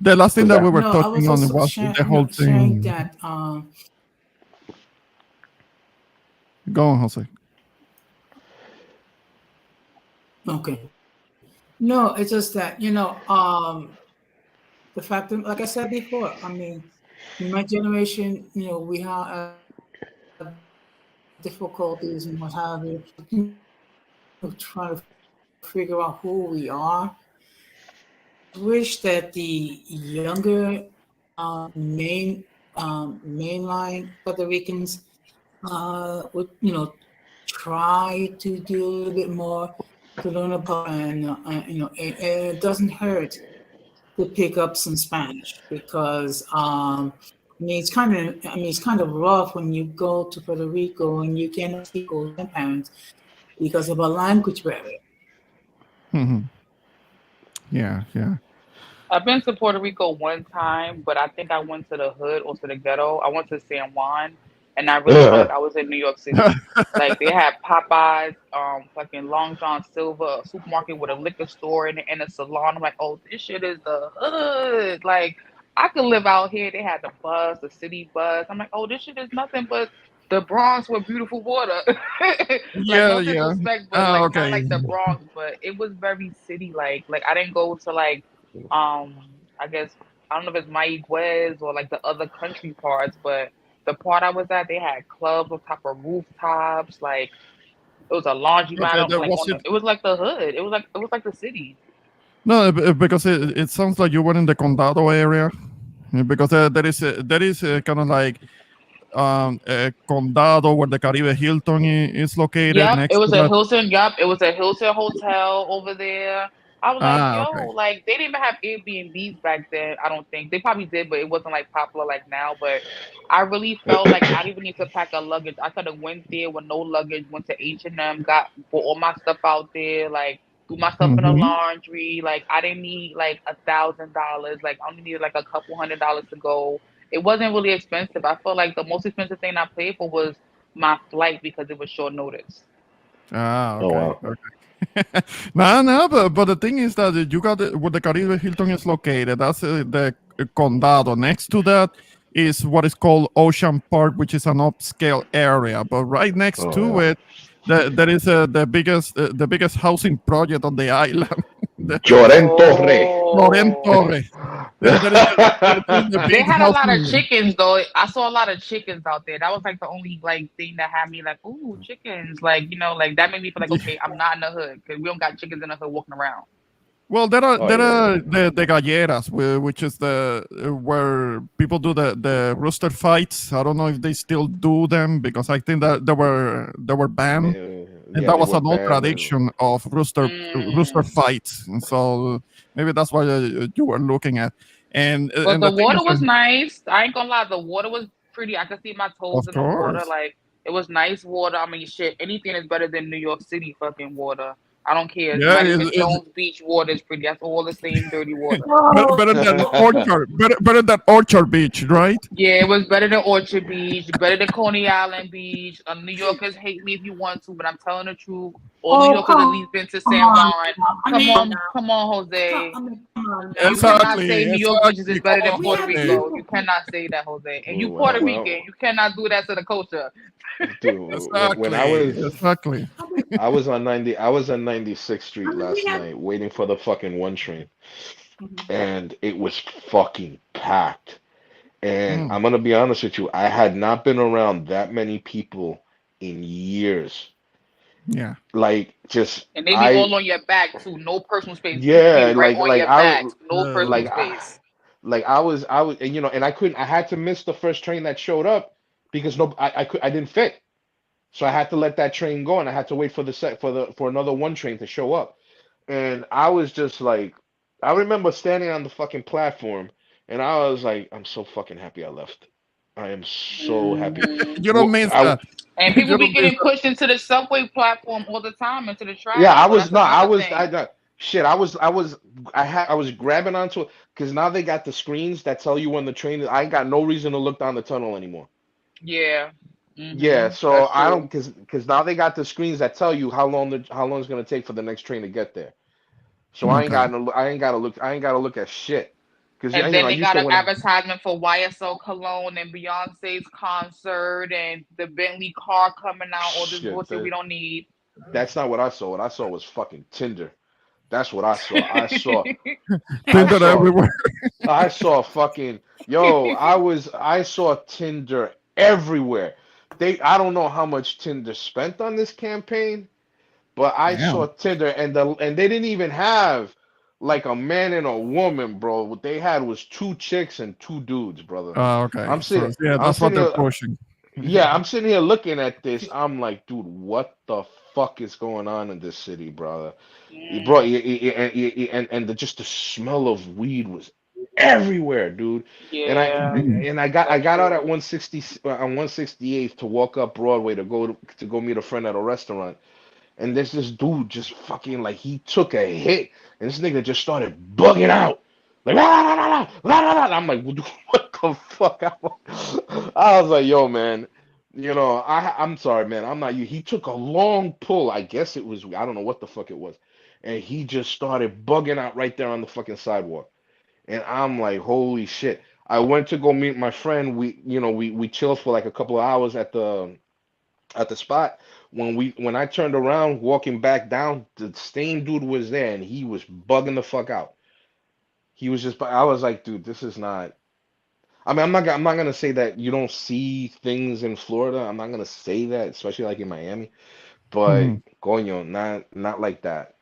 The last thing What's that we that? were no, I was touching on also was the whole sharing thing. that Go on, Jose. okay. No, it's just that, the fact that, like I said before, I mean, in my generation, we have difficulties and what have you, trying to figure out who we are. wish that the younger mainline Puerto Ricans would try to do a little bit more to learn about, and it doesn't hurt to pick up some Spanish, because it's kind of rough when you go to Puerto Rico and you cannot speak with grandparents because of a language barrier. Mhm. Yeah, yeah. I've been to Puerto Rico one time, but I think I went to the hood or to the ghetto. I went to San Juan, and I really felt like I was in New York City. Like they had Popeyes, fucking Long John Silver, a supermarket with a liquor store and a salon. I'm like, oh, this shit is the hood. Like I could live out here. They had the bus, the city bus. I'm like, oh, this shit is nothing but the Bronx with beautiful water. Like Yeah, no yeah. disrespect, but Ah, like not okay. like the Bronx, but it was very city like. Like I didn't go to like I guess I don't know if it's Maiguez or like the other country parts, but the part I was at, they had clubs on top of rooftops. Like it was a Okay, laundromat, that like was on it. the. It was like the hood. It was like the city. No, because it sounds like you were in the Condado area, because there is kind of like a Condado where the Caribe Hilton is located Yep, it next to was a that. Hilton. Yep, it was a Hilton hotel over there. I was like, Ah, yo, okay. like they didn't even have Airbnbs back then. I don't think they probably did, but it wasn't like popular like now. But I really felt like I didn't even need to pack a luggage. I could have went there with no luggage, went to H&M, got bought all my stuff out there, like threw my stuff in the Hmm. laundry. Like I didn't need like $1,000. Like I only needed like a couple $100 to go. It wasn't really expensive. I felt like the most expensive thing I paid for was my flight because it was short notice. Ah, Oh okay, wow. okay. No, no, but the thing is that you got where the Caribe Hilton is located. That's the Condado. Next to that is what is called Ocean Park, which is an upscale area. But right next Oh to yeah. it, there is the biggest housing project on the island. the Lloren Torre. Loren Oh, Torre. There is the they big had a lot of housing. chickens though. I saw a lot of chickens out there. That was like the only like thing that had me like, ooh, chickens. Like like that made me feel like, okay, I'm not in the hood because we don't got chickens in the hood walking around. Well, there are Oh there yeah. are the galleras, which is the where people do the rooster fights. I don't know if they still do them because I think that they were banned, and Yeah, that they was were an old banned and tradition of rooster Mm. fights. And so maybe that's what you were looking at. And But and the the thing water is, was nice. I ain't gonna lie, the water was pretty. I could see my toes of in the water. course, Like it was nice water. I mean, shit, anything is better than New York City fucking water. I don't care. It's yeah, not even Jones Beach water is pretty. That's all the same dirty water. better than Orchard, better than Orchard Beach, right? Yeah, it was better than Orchard Beach, better than Coney Island Beach. New Yorkers hate me if you want to, but I'm telling the truth. All New Oh, Yorkers at least been to come San on Juan. now. Come on, Jose. Come on now. You cannot Exactly, say New York beaches is exactly. better Come than on, We Puerto have Jose. Rico. You beautiful. cannot say that, Jose. And you well, Puerto Rican, well, you cannot do that to the culture. dude, when Exactly, exactly. I was on 96th Street We last have. night waiting for the fucking one train, Mhm. and it was fucking packed. And Mm, I'm gonna be honest with you, I had not been around that many people in years. yeah. Like just And they be I all on your back too. No personal space. People be yeah, right on your back. No personal like Uh, I, space. like I was and and I couldn't I had to miss the first train that showed up because I didn't fit. So I had to let that train go and I had to wait for the set for another one train to show up. And I was just like I remember standing on the fucking platform and I was like I'm so fucking happy I left. I am so happy. Hmm. you don't Well, miss I that. And You people be don't miss getting pushed into the subway platform all the time, into the yeah, trash. I So was that's not I another was thing. shit, I was grabbing onto it because now they got the screens that tell you when the train is. I ain't got no reason to look down the tunnel anymore. Yeah. Yeah, so That's I don't true. because now they got the screens that tell you how long it's gonna take for the next train to get there. So that. Okay. I ain't gotta look at shit. Because And then I they used got to an when I advertisement for YSL Cologne and Beyonce's concert and the Bentley car coming out. All this shit bullshit we don't need. that's not what I saw. What I saw was fucking Tinder. That's what I saw. I Tinder saw everywhere. I saw fucking yo, I saw Tinder everywhere. I don't know how much Tinder spent on this campaign, but I saw Damn. Tinder and they didn't even have like a man and a woman, bro. What they had was two chicks and two dudes, brother. Okay. I'm So sitting, yeah, I'm that's what sitting they're here, pushing. yeah, I'm sitting here looking at this. I'm like, dude, what the fuck is going on in this city, brother? Bro, Mm, just the smell of weed was everywhere, dude. And yeah, I that's got out at true. 160 on 168th to walk up Broadway to go meet a friend at a restaurant. And there's this dude just fucking like he took a hit, and this nigga just started bugging out. Like, la, la, la, la, la, la, la. I'm like, what the fuck? I was like, yo, man, I'm sorry, man. I'm not you. He took a long pull. I guess it was, I don't know what the fuck it was. And he just started bugging out right there on the fucking sidewalk. And I'm like, holy shit. I went to go meet my friend. We chilled for like a couple of hours at the spot. When I turned around walking back down, the same dude was there and he was bugging the fuck out. He was just I was like, dude, this is not. I mean, I'm not gonna say that you don't see things in Florida. I'm not gonna say that, especially like in Miami. But Mhm. coño, not like that.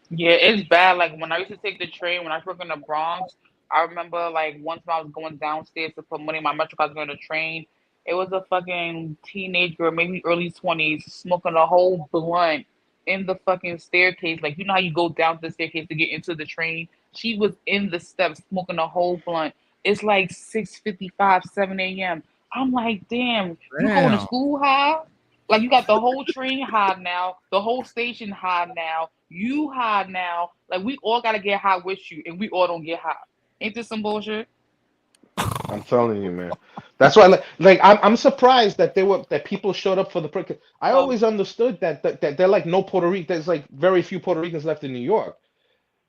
Yeah, it's bad. Like when I used to take the train when I was working in the Bronx, I remember like once when I was going downstairs to put money in my metro card to go on the train, it was a fucking teenage girl, maybe early 20s, smoking a whole blunt in the fucking staircase. Like you know how you go down the staircase to get into the train? She was in the steps smoking a whole blunt. It's like 6:55, 7 a.m. I'm like, damn, you going to Damn. school high? Like you got the whole train high now, the whole station high now, you high now. Like we all gotta get high with you, and we all don't get high. Ain't this some bullshit? I'm telling you, man. That's why, I'm surprised that people showed up for the prick. I No, always understood that they're like no Puerto Rican. There's like very few Puerto Ricans left in New York.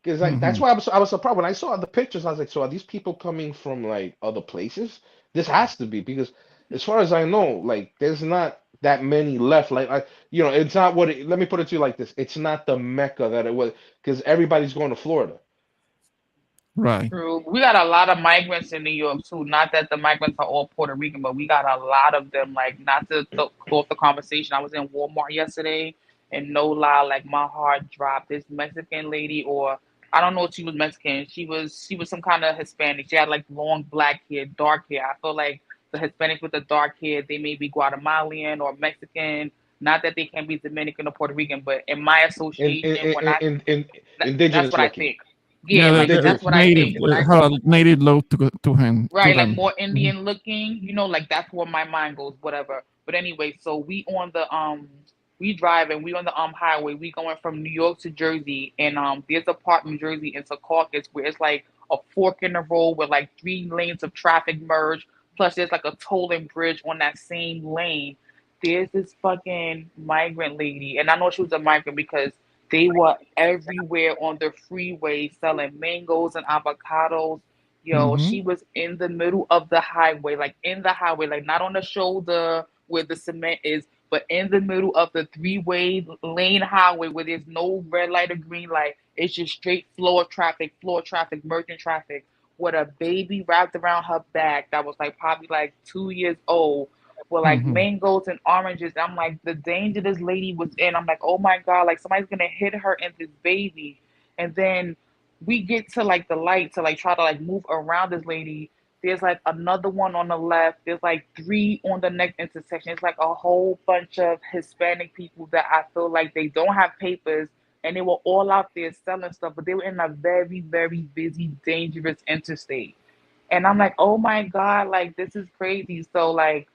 Because like that's Mhm. why I was surprised when I saw the pictures. I was like, so are these people coming from like other places? This has to be because as far as I know, like there's not that many left. It's not let me put it to you like this. It's not the Mecca that it was because everybody's going to Florida. Right. true. We got a lot of migrants in New York too. Not that the migrants are all Puerto Rican, but we got a lot of them. Like, not to close the conversation. I was in Walmart yesterday, and no lie, like my heart dropped. This Mexican lady, or I don't know if she was Mexican. She was some kind of Hispanic. She had like long black hair, dark hair. I feel like the Hispanics with the dark hair, they may be Guatemalan or Mexican. Not that they can be Dominican or Puerto Rican, but in my In, in, association, when I that's indigenous what I looking. think. Yeah, Yeah, like Indigenous. that's what I native think when I had a native look to him to right, like them. more Mhm. Indian looking, like that's where my mind goes, whatever. But anyway, so we drive and we on the highway. We going from New York to Jersey, and there's a part in New Jersey in Secaucus where it's like a fork in the road where like 3 lanes of traffic merge. Plus, there's like a tolling bridge on that same lane. There's this fucking migrant lady, and I know she was a migrant because they were everywhere on the freeway selling mangoes and avocados. Yo, Mhm. she was in the middle of the highway, like in the highway, like not on the shoulder where the cement is, but in the middle of the three-way lane highway where there's no red light or green light. It's just straight floor traffic, merchant traffic, with a baby wrapped around her back that was like probably like 2 years old, with like Mhm. mangoes and oranges. I'm like, the danger this lady was in. I'm like, oh my God, like somebody's gonna hit her and this baby. And then we get to like the light to like try to like move around this lady. There's like another one on the left. There's like three on the next intersection. It's like a whole bunch of Hispanic people that I feel like they don't have papers and they were all out there selling stuff, but they were in a very, very busy, dangerous interstate. And I'm like, oh my God, like this is crazy. So like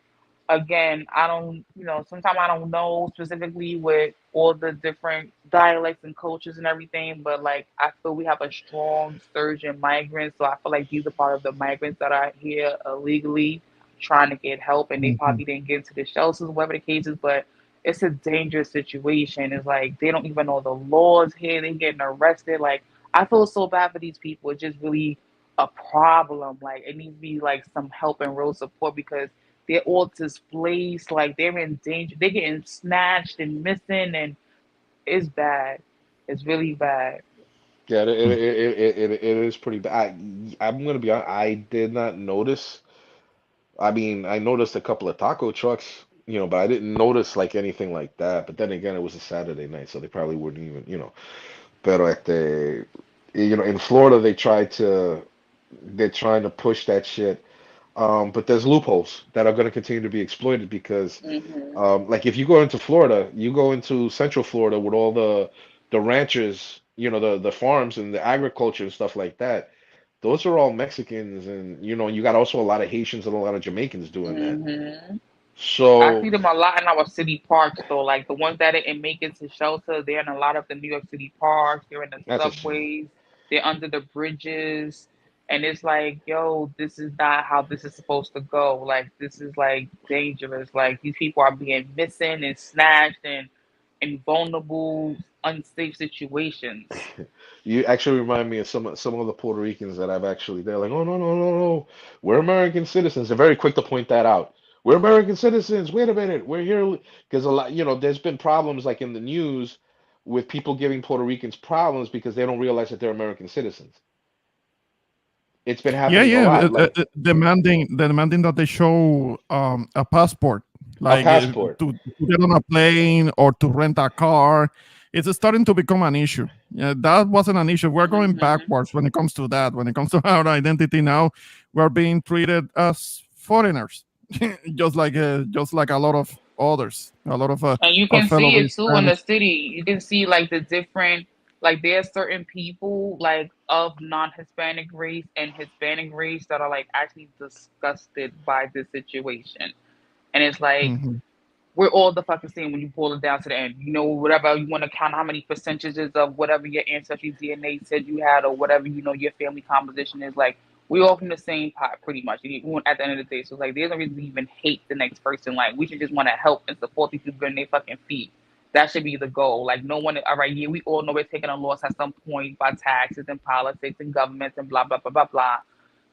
again, I don't, sometimes I don't know specifically with all the different dialects and cultures and everything, but like I feel we have a strong surge in migrants. So I feel like these are part of the migrants that are here illegally trying to get help and they Mhm. probably didn't get into the shelters, whatever the case is, but it's a dangerous situation. It's like they don't even know the laws here, they getting arrested. Like I feel so bad for these people. It's just really a problem. Like it needs to be like some help and real support because they're all displaced, like they're in danger, they're getting snatched and missing, and it's bad. It's really bad. Yeah, it is pretty bad. I'm gonna be honest, I did not notice. I mean, I noticed a couple of taco trucks, but I didn't notice like anything like that. But then again, it was a Saturday night, so they probably wouldn't even. Pero In Florida they're trying to push that shit. But there's loopholes that are going to continue to be exploited because, Hmm. like if you go into Florida, you go into Central Florida with all the ranchers, the farms and the agriculture and stuff like that. Those are all Mexicans, and you got also a lot of Haitians and a lot of Jamaicans doing that. Hmm. I see So them a lot in our city parks, though. Like the ones that didn't make it to shelter, they're in a lot of the New York City parks. They're in the that's a shame. subways. They're under the bridges, and it's like, yo, this is not how this is supposed to go. Like this is like dangerous. Like these people are being missing and snatched and in vulnerable, unsafe situations. You actually remind me of some of the Puerto Ricans that I've actually. They're like, oh no no no no, we're American citizens. They're very quick to point that out. We're American citizens. Wait a minute, we're here because a lot. There's been problems like in the news with people giving Puerto Ricans problems because they don't realize that they're American citizens. It's been Yeah, happening a yeah, lot. Like demanding that they show a passport, a like passport. to get on a plane or to rent a car. It's starting to become an issue. Yeah, that wasn't an issue. We're going Hmm. backwards when it comes to that. When it comes to our identity now, we're being treated as foreigners, just like a lot of others, a lot of And you our can fellow see it too in the Hispanics. city. You can see like the different, like there's certain people like of non-Hispanic race and Hispanic race that are like actually disgusted by this situation. And it's like Mhm. we're all the fucking same when you pull it down to the end. Whatever you want to count how many percentages of whatever your ancestry DNA said you had, or whatever your family composition is. Like we all from the same pot, pretty much. At the end of the day, so it's like there's no reason to even hate the next person. Like we should just want to help and support these people in their fucking feet. That should be the goal. Like no one. All right, yeah, we all know we're taking a loss at some point by taxes and politics and governments and blah blah blah blah blah.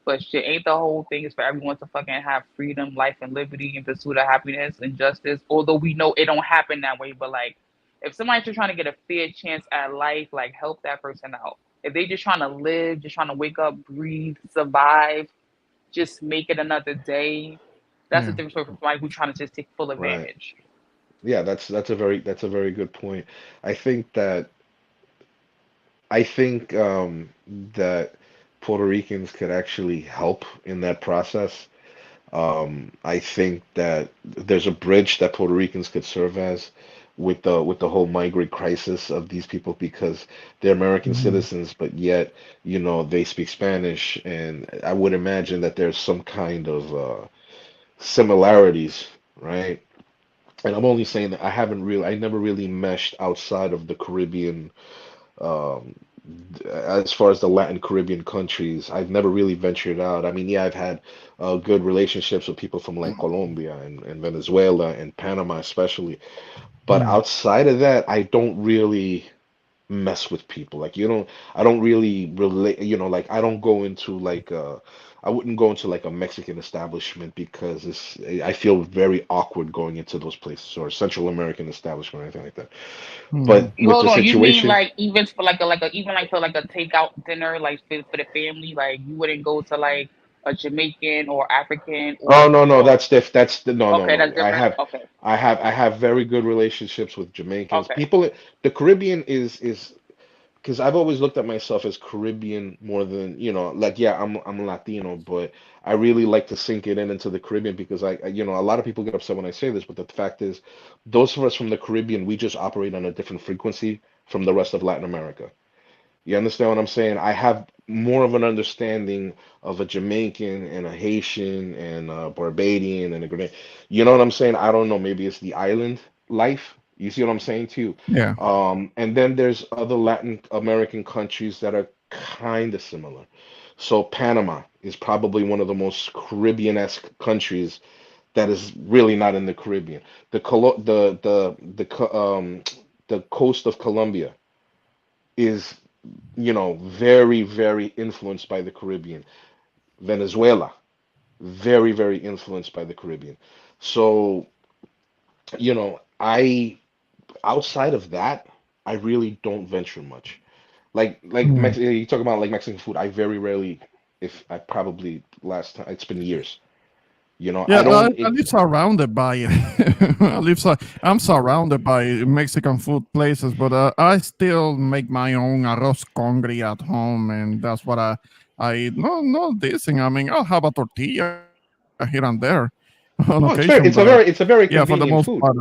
But shit, ain't the whole thing is for everyone to fucking have freedom, life, and liberty, and pursuit of happiness and justice. Although we know it don't happen that way, but like, if somebody's just trying to get a fair chance at life, like help that person out. If they just trying to live, just trying to wake up, breathe, survive, just make it another day. That's the Yeah. difference from somebody who's trying to just take full Right. advantage. Yeah, that's a very good point. I think that I think that Puerto Ricans could actually help in that process. I think that there's a bridge that Puerto Ricans could serve as with the whole migrant crisis of these people because they're American Mhm. citizens, but yet, they speak Spanish, and I would imagine that there's some kind of similarities, right? And I'm only saying that I never really meshed outside of the Caribbean, um, as far as the Latin Caribbean countries. I've never really ventured out. I mean, yeah, I've had good relationships with people from like Colombia and Venezuela and Panama especially. But Yeah. outside of that, I don't really mess with people. Like I don't really relate, like I don't go into like I wouldn't go into like a Mexican establishment because I feel very awkward going into those places or Central American establishment or anything like that. Mhm. But You with the hold on. You mean situation, like even for like a even like for like a takeout dinner like for the family? Like you wouldn't go to like a Jamaican or African oh or no, no, or no, no, okay, no. that's different. Okay, I have very good relationships with Jamaicans. okay. People, the Caribbean is because I've always looked at myself as Caribbean more than, like yeah, I'm Latino, but I really like to sink it into the Caribbean because a lot of people get upset when I say this, but the fact is, those of us from the Caribbean, we just operate on a different frequency from the rest of Latin America. You understand what I'm saying? I have more of an understanding of a Jamaican and a Haitian and a Barbadian and a Grenadian. You know what I'm saying? I don't know. Maybe it's the island life. You see what I'm saying too? Yeah. And then there's other Latin American countries that are kind of similar. So Panama is probably one of the most Caribbean-esque countries that is really not in the Caribbean. The Colo the coast of Colombia is very, very influenced by the Caribbean. Venezuela, very, very influenced by the Caribbean. So, I outside of that, I really don't venture much. Like Yeah. You talk about like Mexican food. I very rarely, if I probably last time, it's been years. Yeah, I don't. I live surrounded by it. I'm surrounded by Mexican food places, but I still make my own arroz congri at home, and that's what I no this thing. I mean, I'll have a tortilla here and there on occasion, Oh, but it's a very yeah, for the convenient most food. part,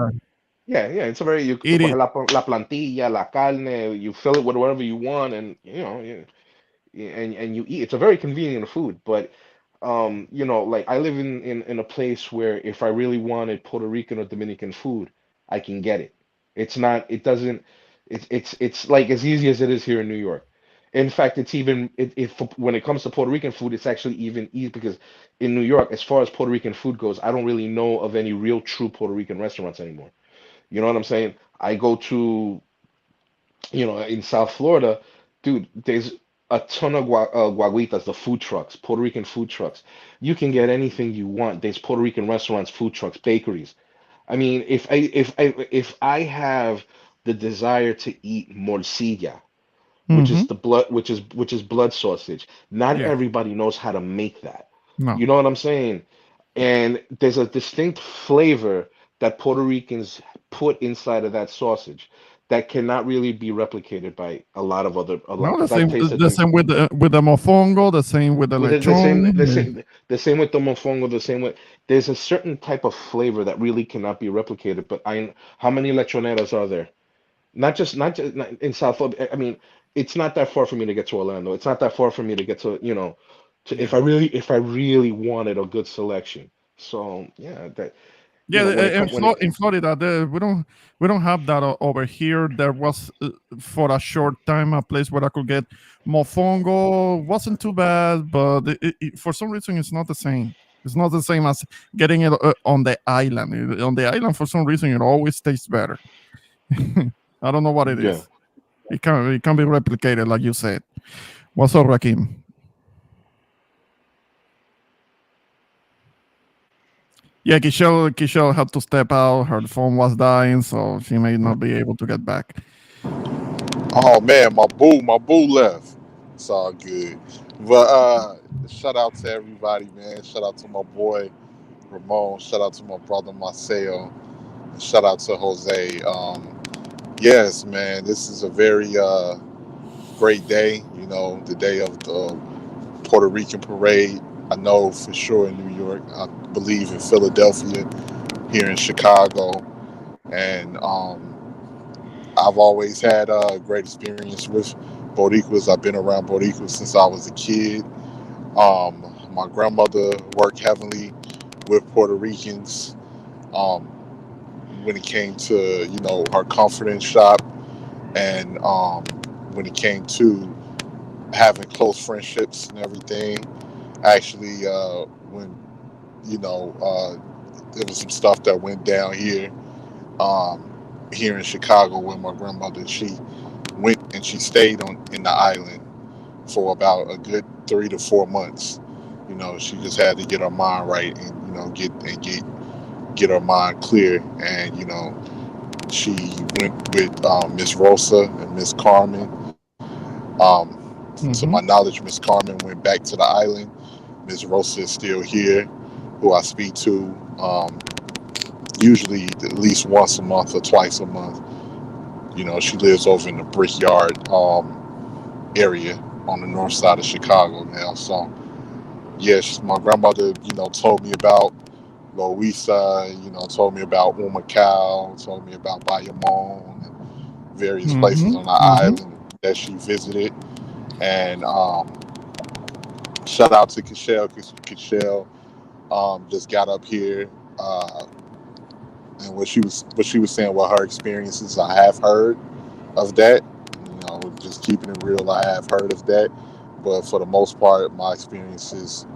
Yeah, it's a very you eat tú coges it. la plantilla, la carne, you fill it with whatever you want, and and you eat. It's a very convenient food, but like I live in a place where if I really wanted Puerto Rican or Dominican food, I can get it. It's not, it doesn't, it's like as easy as it is here in New York. In fact, it's even if when it comes to Puerto Rican food, it's actually even easy because in New York, as far as Puerto Rican food goes, I don't really know of any real true Puerto Rican restaurants anymore. You know what I'm saying? I go to in South Florida, dude, there's a ton of guaguitas, the food trucks, Puerto Rican food trucks. You can get anything you want. There's Puerto Rican restaurants, food trucks, bakeries. I mean, if I have the desire to eat morcilla, which Mm-hmm. is the blood, which is blood sausage, not Yeah, everybody knows how to make that. no, You know what I'm saying? And there's a distinct flavor that Puerto Ricans put inside of that sausage that cannot really be replicated by a lot no. because I've tasted The them. same with the mofongo. The same with the With the lechon. same, the same with the mofongo, the same with. There's a certain type of flavor that really cannot be replicated. But how many lechoneras are there? Not in South Florida. I mean, it's not that far for me to get to Orlando. It's not that far for me to get to Yeah. if I really wanted a good selection. So yeah, that Yeah, when it comes when it In Florida, we don't have that over here. There was for a short time a place where I could get mofongo. Wasn't too bad, but for some reason it's not the same. It's not the same as getting it on the island. On the island, for some reason, it always tastes better. I don't know what it yeah. is. It can be replicated, like you said. What's up, Rakim? Yeah, Kishel had to step out. Her phone was dying, so she may not be able to get back. Oh man, my boo left. It's all good. But shout out to everybody, man. Shout out to my boy Ramon. Shout out to my brother Marcelo. And shout out to Jose. Yes, man, this is a very great day. The day of the Puerto Rican parade. I know for sure in New York. I believe in Philadelphia, here in Chicago, and I've always had a great experience with Boricuas. I've been around Boricuas since I was a kid. My grandmother worked heavily with Puerto Ricans um, when it came to, her comforting shop, and when it came to having close friendships and everything. Actually, when, there was some stuff that went down um, here in Chicago with my grandmother. She went and she stayed in the island for about a good 3 to 4 months. She just had to get her mind right and get her mind clear. And she went with Miss Rosa and Miss Carmen. To my Mm-hmm. knowledge, Miss Carmen went back to the island. Miss Rosa is still here, who I speak to usually at least once a month or twice a month. She lives over in the Brickyard area on the north side of Chicago now. So, yes, my grandmother, told me about Louisa, told me about Umacao, told me about Bayamon and various Mm-hmm. places on the Mm-hmm. island that she visited. And shout out to Kishel, because Kishel just got up here. And what she was saying, what her experiences, I have heard of that. Just keeping it real, I have heard of that. But for the most part, my experiences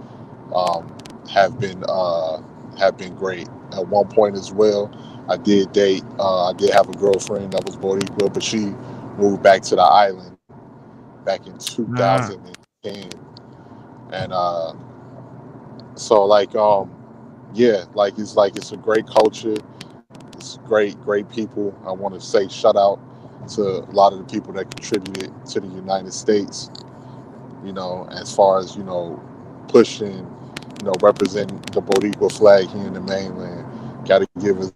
um, have been great. At one point as well, I did date. I did have a girlfriend that was Boricua, but she moved back to the island back in Ah, 2010, and so yeah, it's a great culture. It's great people. I want to say shout out to a lot of the people that contributed to the United States. As far as pushing representing the Boricua flag here in the mainland. Got to give it.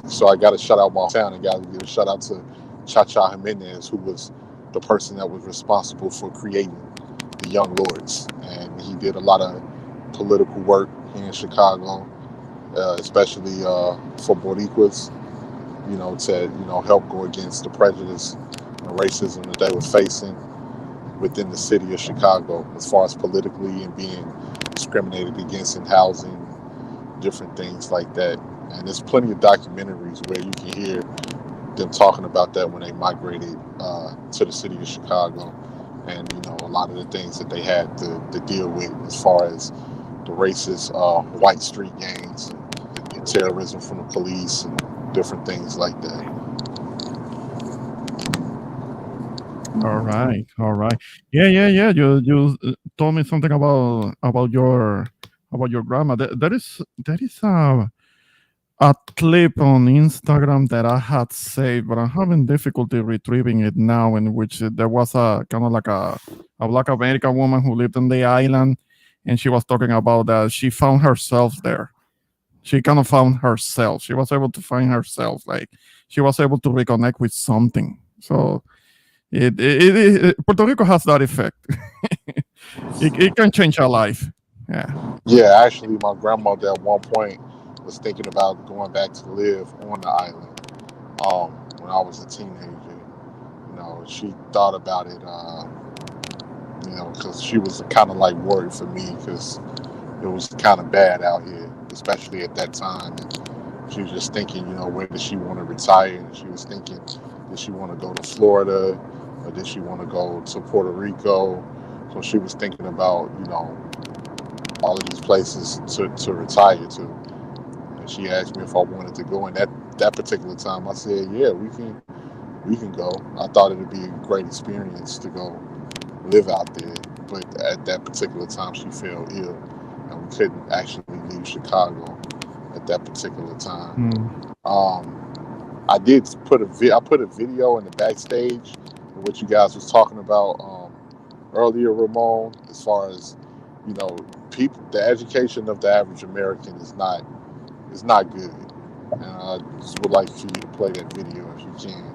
So I got to shout out my town and got to give a shout out to Cha Jimenez, who was the person that was responsible for creating the Young Lords, and he did a lot of political work here in Chicago, especially for Boricuas. To help go against the prejudice and racism that they were facing within the city of Chicago, as far as politically and being discriminated against in housing, different things like that. And there's plenty of documentaries where you can hear them talking about that when they migrated to the city of Chicago, and a lot of the things that they had to deal with as far as the racist white street gangs and terrorism from the police and different things like that. All right. Yeah. You told me something about your grandma. There is a clip on Instagram that I had saved, but I'm having difficulty retrieving it now. In which there was a kind of like a Black American woman who lived on the island, and she was talking about that she found herself there. She kind of found herself. She was able to find herself. Like she was able to reconnect with something. So Puerto Rico has that effect. it can change a life. Yeah. Yeah, actually, my grandmother at one point was thinking about going back to live on the island. When I was a teenager, she thought about it. Because she was kind of like worried for me because it was kind of bad out here, especially at that time. And she was just thinking, where does she want to retire? And she was thinking, did she want to go to Florida or did she want to go to Puerto Rico? So she was thinking about, all of these places to retire to. And she asked me if I wanted to go. And that particular time, I said, yeah, we can go. I thought it would be a great experience to go live out there. But at that particular time, she fell ill, and we couldn't actually leave Chicago at that particular time. I did put a video in the backstage of what you guys was talking about earlier, Ramon, as far as people, the education of the average American is not good, and I just would like for you to play that video if you can.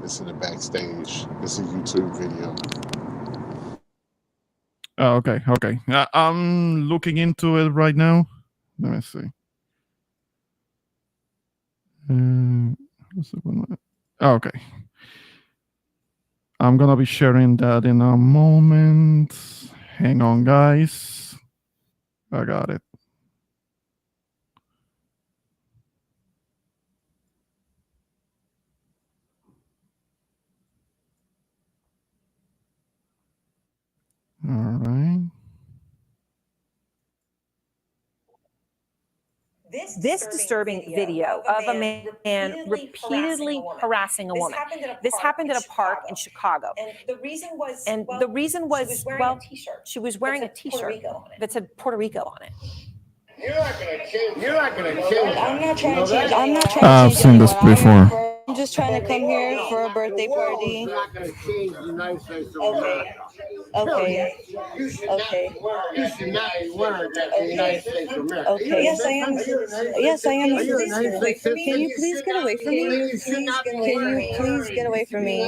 It's in the backstage. It's a YouTube video. Oh, okay. I'm looking into it right now. Let me see. Okay. I'm gonna be sharing that in a moment. Hang on, guys. I got it. All right. This disturbing video of a man repeatedly harassing a woman. This happened at a park in Chicago. And the reason was, well, she was wearing a t-shirt that said Puerto Rico on it. You're not gonna change. I'm not trying to change. I've seen this before. I'm just trying to come here for a birthday party. Not gonna change the United States of America. Okay. You should not be wearing that in the United States of America. Okay. Yes, I am. Yes, I am. Can you please get away from me? Can you please get away from me?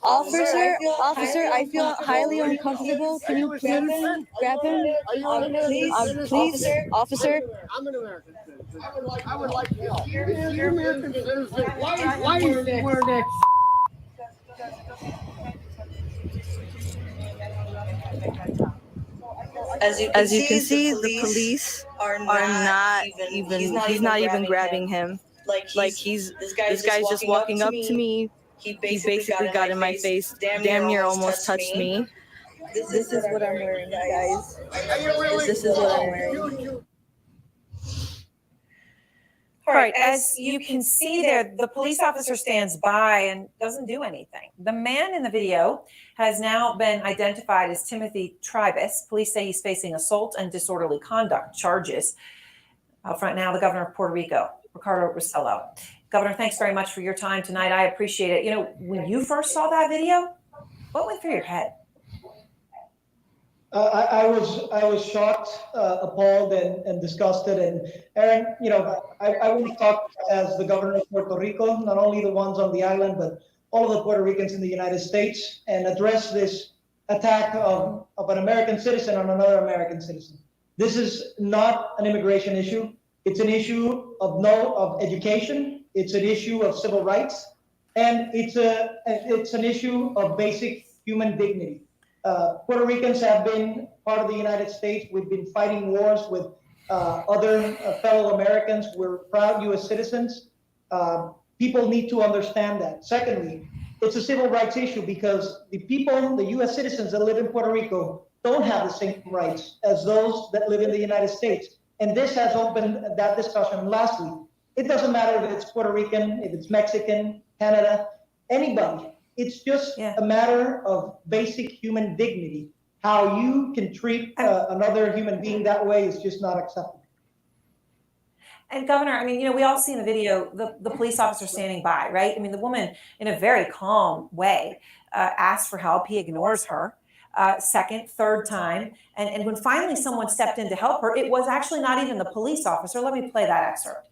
Officer, I feel highly uncomfortable. Can you please grab him? Please, officer. I'm an American citizen. I would like to know. You're American citizen. Why do you wear that? As you can see, the police are not even. He's not even grabbing him. Like this guy's just walking up to me. He basically got in my face. Damn near almost touched me. This is what I'm wearing, guys. This is what I'm wearing. All right, as you can see there, the police officer stands by and doesn't do anything. The man in the video has now been identified as Timothy Tribus. Police say he's facing assault and disorderly conduct charges. Up front now, the governor of Puerto Rico, Ricardo Rossello. Governor, thanks very much for your time tonight. I appreciate it. When you first saw that video, what went through your head? I was shocked, appalled, and disgusted. And Aaron, I want to talk as the governor of Puerto Rico, not only the ones on the island, but all of the Puerto Ricans in the United States, and address this attack of an American citizen on another American citizen. This is not an immigration issue. It's an issue of education. It's an issue of civil rights, and it's an issue of basic human dignity. Puerto Ricans have been part of the United States. We've been fighting wars with other fellow Americans. We're proud U.S. citizens. People need to understand that. Secondly, it's a civil rights issue because the people, the U.S. citizens that live in Puerto Rico, don't have the same rights as those that live in the United States. And this has opened that discussion. Lastly, it doesn't matter if it's Puerto Rican, if it's Mexican, Canada, anybody. It's just a matter of basic human dignity. How you can treat another human being that way is just not acceptable. And Governor, I mean, we all see in the video the police officer standing by, right? I mean, the woman, in a very calm way, asks for help. He ignores her. Second, third time. And when finally someone stepped in to help her, it was actually not even the police officer. Let me play that excerpt.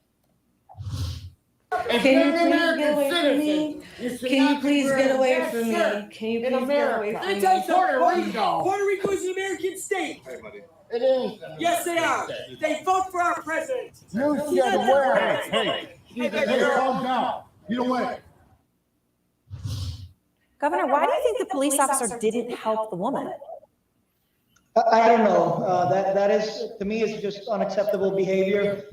Can you please get away from me? Can you please get away from me? Can you please get away from me? Puerto Rico is an American state. It is. Yes, they are. They vote for our president. Hey, calm down. Get away. Governor, why do you think the police officer didn't help the woman? I don't know. That is, to me, is just unacceptable behavior.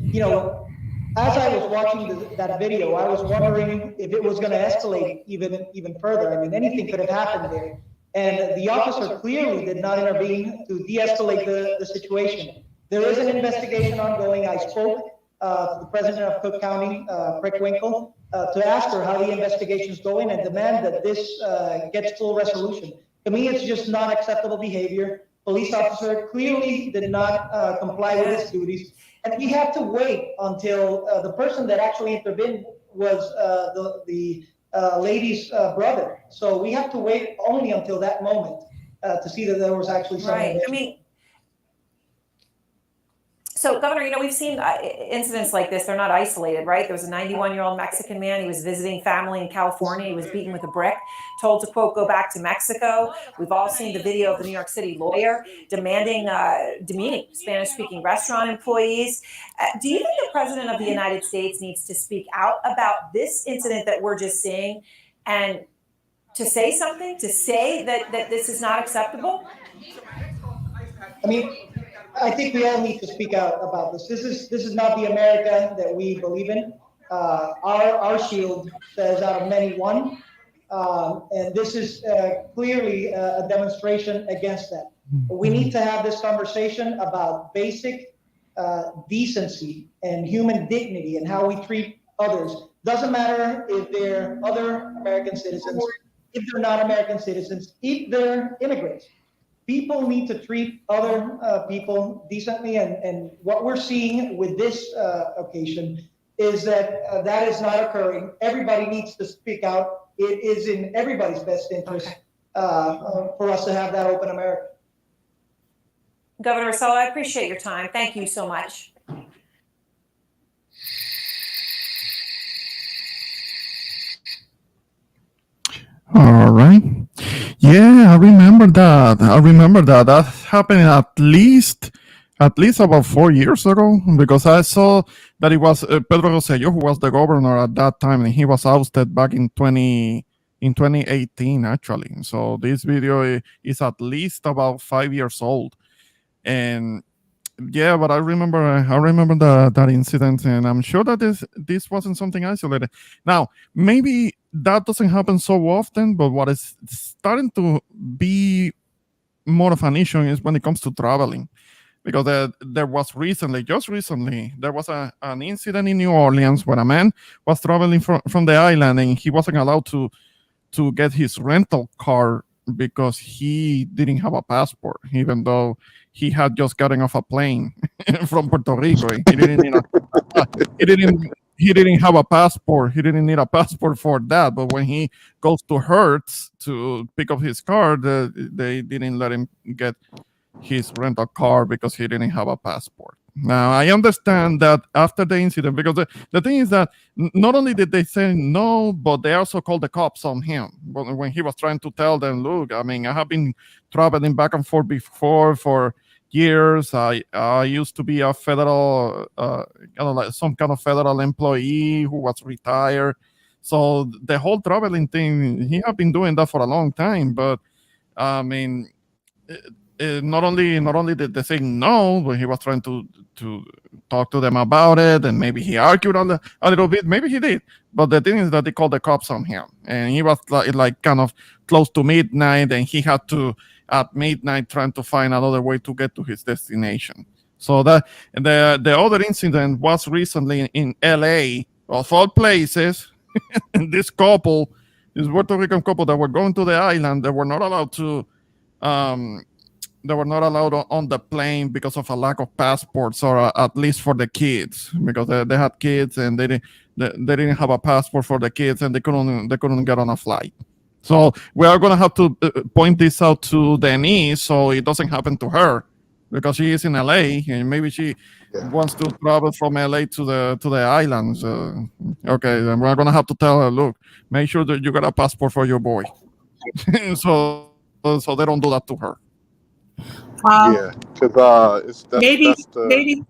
As I was watching that video, I was wondering if it was going to escalate even further. I mean, anything could have happened there. And the officer clearly did not intervene to de-escalate the situation. There is an investigation ongoing. I spoke to the president of Cook County, Rick Winkle, to ask her how the investigation is going and demand that this gets full resolution. To me, it's just not acceptable behavior. Police officer clearly did not comply with his duties. And we have to wait until the person that actually intervened was the lady's brother. So we have to wait only until that moment to see that there was actually some. Right. I mean, so Governor, we've seen incidents like this. They're not isolated, right? There was a 91-year-old Mexican man. He was visiting family in California. He was beaten with a brick, told to, quote, go back to Mexico. We've all seen the video of the New York City lawyer demeaning Spanish-speaking restaurant employees. Do you think the President of the United States needs to speak out about this incident that we're just seeing and to say something, to say that this is not acceptable? I mean, I think we all need to speak out about this. This is not the America that we believe in. Our shield says out of many one, and this is clearly a demonstration against that. We need to have this conversation about basic decency and human dignity and how we treat others. Doesn't matter if they're other American citizens, if they're not American citizens, if they're immigrants. People need to treat other people decently, and what we're seeing with this occasion is that that is not occurring. Everybody needs to speak out. It is in everybody's best interest for us to have that open America. Governor Rossello, I appreciate your time. Thank you so much. All right. Yeah, I remember that. That happened at least about 4 years ago, because I saw that it was Pedro Rosselló who was the governor at that time, and he was ousted back in 2018 actually. So this video is at least about 5 years old, and yeah, but I remember that incident, and I'm sure that this wasn't something isolated. Now, maybe that doesn't happen so often, but what is starting to be more of an issue is when it comes to traveling, because there was just recently, there was an incident in New Orleans where a man was traveling from the island, and he wasn't allowed to get his rental car because he didn't have a passport, even though he had just gotten off a plane from Puerto Rico. He didn't have a passport. He didn't need a passport for that. But when he goes to Hertz to pick up his car, they didn't let him get his rental car because he didn't have a passport. Now, I understand that after the incident, because the thing is that not only did they say no, but they also called the cops on him when he was trying to tell them, look, I mean, I have been traveling back and forth before for years. I used to be a federal, like some kind of federal employee who was retired. So the whole traveling thing, he had been doing that for a long time. But I mean, not only did they say no, but he was trying to talk to them about it, and maybe he argued a little bit. Maybe he did, but the thing is that they called the cops on him, and he was like kind of close to midnight, and he had to at midnight trying to find another way to get to his destination. So the other incident was recently in L.A. of all places. And this Puerto Rican couple that were going to the island, they were not allowed to. They were not allowed on the plane because of a lack of passports, or at least for the kids, because they had kids and they didn't have a passport for the kids, and they couldn't get on a flight. So we are gonna have to point this out to Denise so it doesn't happen to her, because she is in LA and maybe she wants to travel from LA to the islands. Okay, then we're gonna have to tell her, look, make sure that you got a passport for your boy, so they don't do that to her. Yeah, because maybe that's the maybe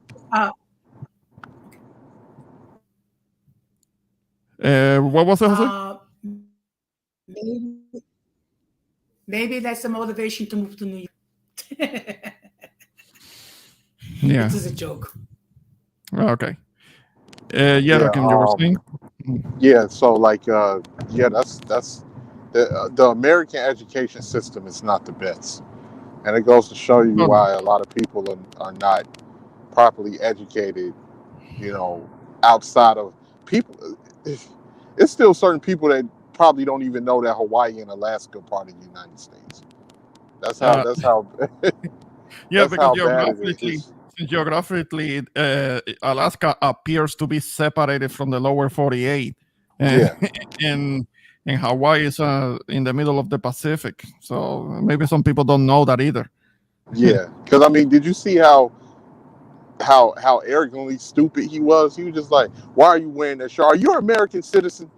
what was it, Jose? maybe that's the motivation to move to New York. Yeah, this is a joke. Okay. Yeah, Kim, you were saying? Yeah, so like that's the American education system is not the best, and it goes to show you why a lot of people are not properly educated. You know, outside of people, it's still certain people that probably don't even know that Hawaii and Alaska are part of the United States. That's how Yeah, that's because how bad it is. geographically, Alaska appears to be separated from the lower 48. Yeah. and Hawaii is in the middle of the Pacific. So maybe some people don't know that either. Yeah, because I mean, did you see how arrogantly stupid he was? He was just like, "Why are you wearing that shirt? Are you an American citizen?"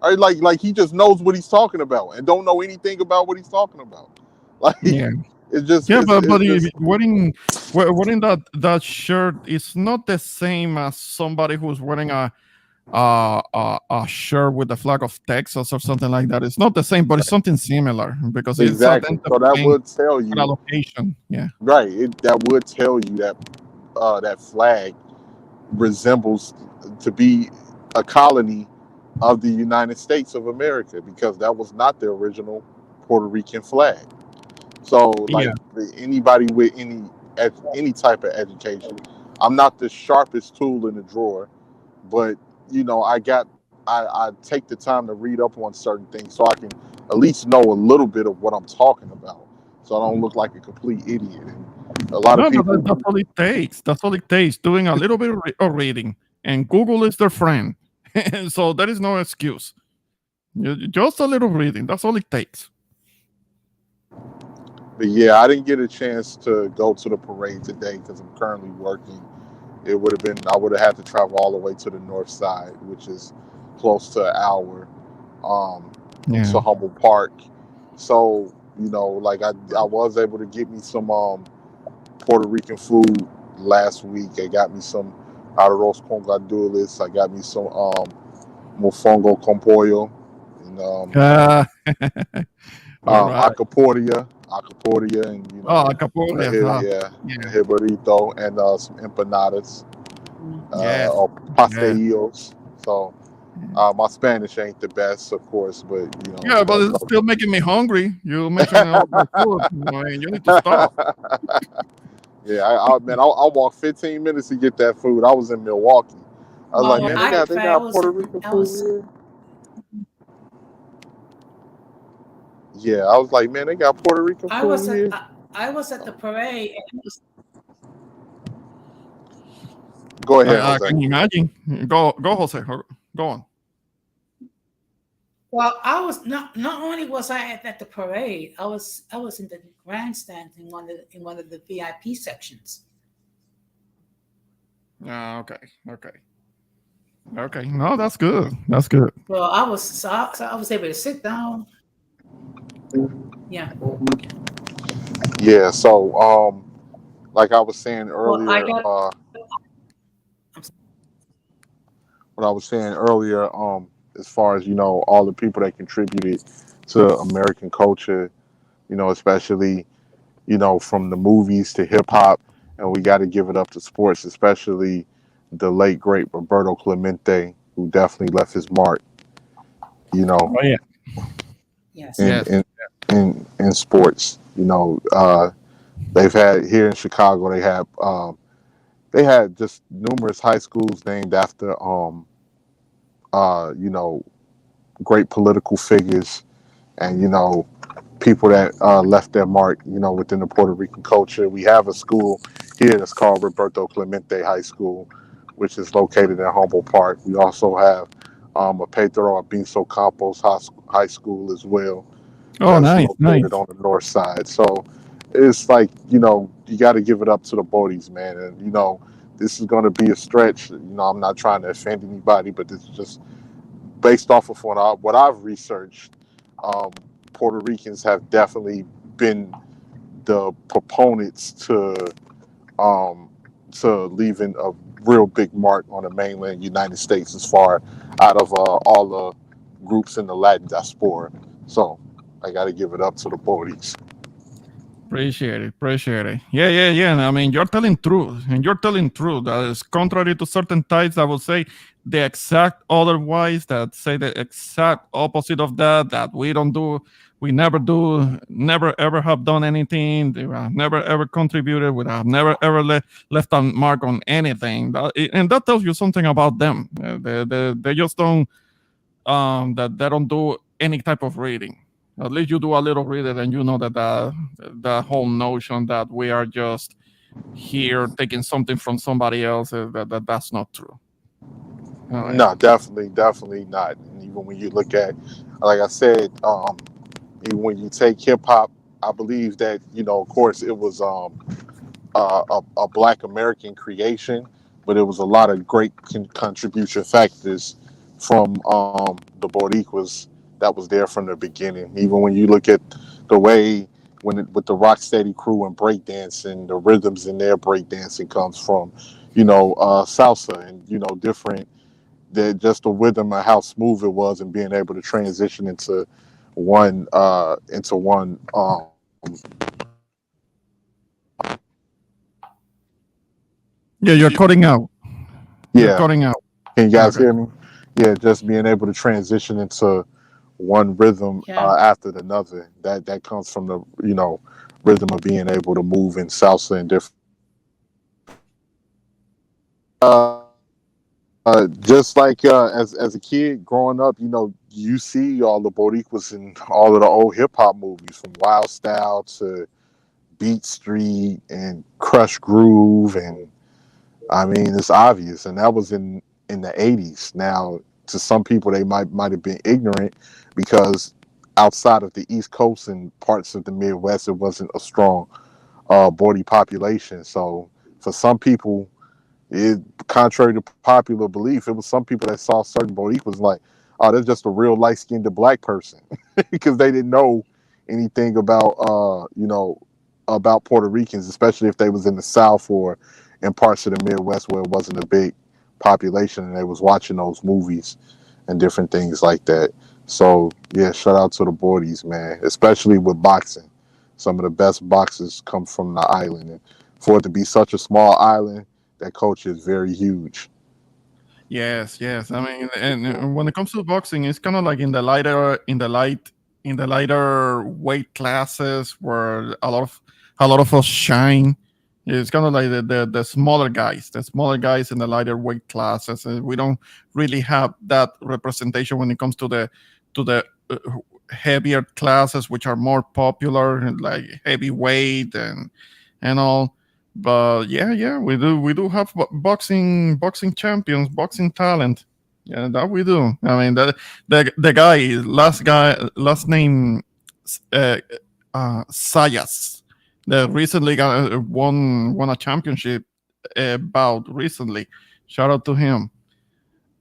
Or like he just knows what he's talking about and don't know anything about what he's talking about. Like Yeah. it's just Yeah, but it's just, wearing that shirt is not the same as somebody who's wearing a shirt with the flag of Texas or something like that. It's not the same, but it's something similar because it's exactly. So that would tell you a location. Yeah. Right. That would tell you that that flag resembles to be a colony of the United States of America, because that was not the original Puerto Rican flag. So like anybody with any type of education, I'm not the sharpest tool in the drawer, but you know, I take the time to read up on certain things so I can at least know a little bit of what I'm talking about, so I don't look like a complete idiot. And a lot of people. That's all it takes. That's all it takes. Doing a little bit of reading, and Google is their friend. So there is no excuse. Just a little reading. That's all it takes. But yeah, I didn't get a chance to go to the parade today because I'm currently working. I would have had to travel all the way to the north side, which is close to an hour, to Humboldt Park. So, you know, like I was able to get me some Puerto Rican food last week. I got me some arroz con gandules. I got me some mofongo con pollo, and acaporia, and you know, acaporia, jibarito, and some empanadas, or pastelillos. So my Spanish ain't the best, of course, but you know. Yeah, but it's still making me hungry. You mentioned all the food. You need to stop. Yeah, I'll walk 15 minutes to get that food. I was in Milwaukee. I was like, man, they got Puerto Rican food here. Yeah, I was like, man, they got Puerto Rican food here. I was at the parade. Go ahead, I Jose. can imagine. Go, Jose. Go on. Well, I was not only was I at the parade, I was in the grandstand in one of the VIP sections. Okay, okay, okay. No, that's good. That's good. Well, so I was able to sit down. Yeah. Yeah. So, like I was saying Well, I earlier, got. what I was saying earlier, as far as all the people that contributed to American culture, especially from the movies to hip hop, and we got to give it up to sports, especially the late great Roberto Clemente, who definitely left his mark, you know, Oh yeah. Yes. in Yes. in in sports. They've had here in Chicago, they had just numerous high schools named after uh, you know, great political figures and people that left their mark, within the Puerto Rican culture. We have a school here that's called Roberto Clemente High School, which is located in Humboldt Park. We also have a Pedro Abinso Campos High School as well, Oh, that's nice, located nice. on the north side. So it's like, you got to give it up to the Bodis, man. And, this is going to be a stretch. I'm not trying to offend anybody, but this is just based off of what I've researched. Um, Puerto Ricans have definitely been the proponents um, to leaving a real big mark on the mainland United States as far out of all the groups in the Latin diaspora. So I got to give it up to the Bodis. Appreciate it. Appreciate it. Yeah, yeah, yeah. I mean, you're telling truth, and you're telling truth. That is contrary to certain types. I would say the exact otherwise. That say the exact opposite of that. That we don't do. We never do. Never ever have done anything. They have never ever contributed. We have never ever left a mark on anything. And that tells you something about them. They just don't that they don't do any type of reading. At least you do a little reading, and you know that the whole notion that we are just here taking something from somebody else that's not true. Oh yeah. No, definitely not. And even when you look at, like I said, even when you take hip hop, I believe that of course, it was a Black American creation, but it was a lot of great contribution factors from the Boricuas that was there from the beginning. Even when you look at the way with the Rocksteady crew and breakdancing, the rhythms in their breakdancing comes from, salsa and different. Just the rhythm and how smooth it was, and being able to transition into one. Yeah, you're cutting out. You're Yeah, cutting out. can you guys Okay. hear me? Yeah, just being able to transition into one rhythm Yeah. after another. That comes from the rhythm of being able to move in salsa and different. Just like as a kid growing up, you see all the Boricuas in all of the old hip hop movies, from Wild Style to Beat Street and Crush Groove, and I mean, it's obvious, and that was in the '80s. Now, to some people, they might have been ignorant because outside of the East Coast and parts of the Midwest, it wasn't a strong Border population. So, for some people, contrary to popular belief, it was some people that saw certain Boricuas like, oh, they're just a real light skinned black person, because they didn't know anything about Puerto Ricans, especially if they was in the South or in parts of the Midwest where it wasn't a big population and they was watching those movies and different things like that. So yeah, shout out to the Bordies, man, especially with boxing. Some of the best boxers come from the island, and for it to be such a small island, that culture is very huge. Yes, yes. I mean, and when it comes to boxing, it's kind of like in the lighter weight classes where a lot of us shine. It's kind of like the smaller guys in the lighter weight classes. And we don't really have that representation when it comes to the heavier classes, which are more popular, like heavyweight and all. But yeah, yeah, we do have boxing champions, boxing talent. Yeah, that we do. I mean, the last name, uh, Sayas, that recently won a championship bout recently. Shout out to him.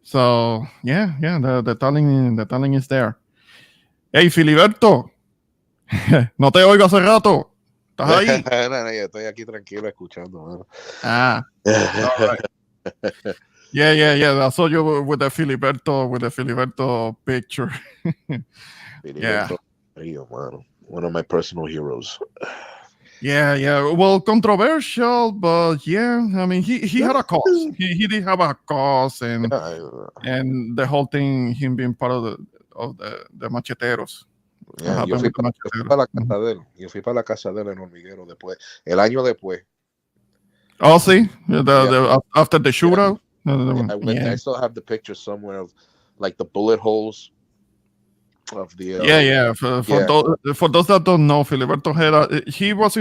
So yeah, the talent is there. Hey, Filiberto, no te oigo hace rato. ¿Estás ahí? No, yo estoy aquí tranquilo escuchando, mano. Ah, all right. Yeah. I saw you with the Filiberto picture. Yeah. Filiberto Rio, mano. One of my personal heroes. Yeah. Well, controversial, but yeah. I mean, he had a cause. He did have a cause, and the whole thing, him being part of the macheteros. Yeah, yo fui para la casa de él. Yo fui para la casa de él en Hormiguero después. El año después. Oh, see, after the shootout. I went. I still have the picture somewhere of like the bullet holes of the. Yeah. For those that don't know, Filiberto had he was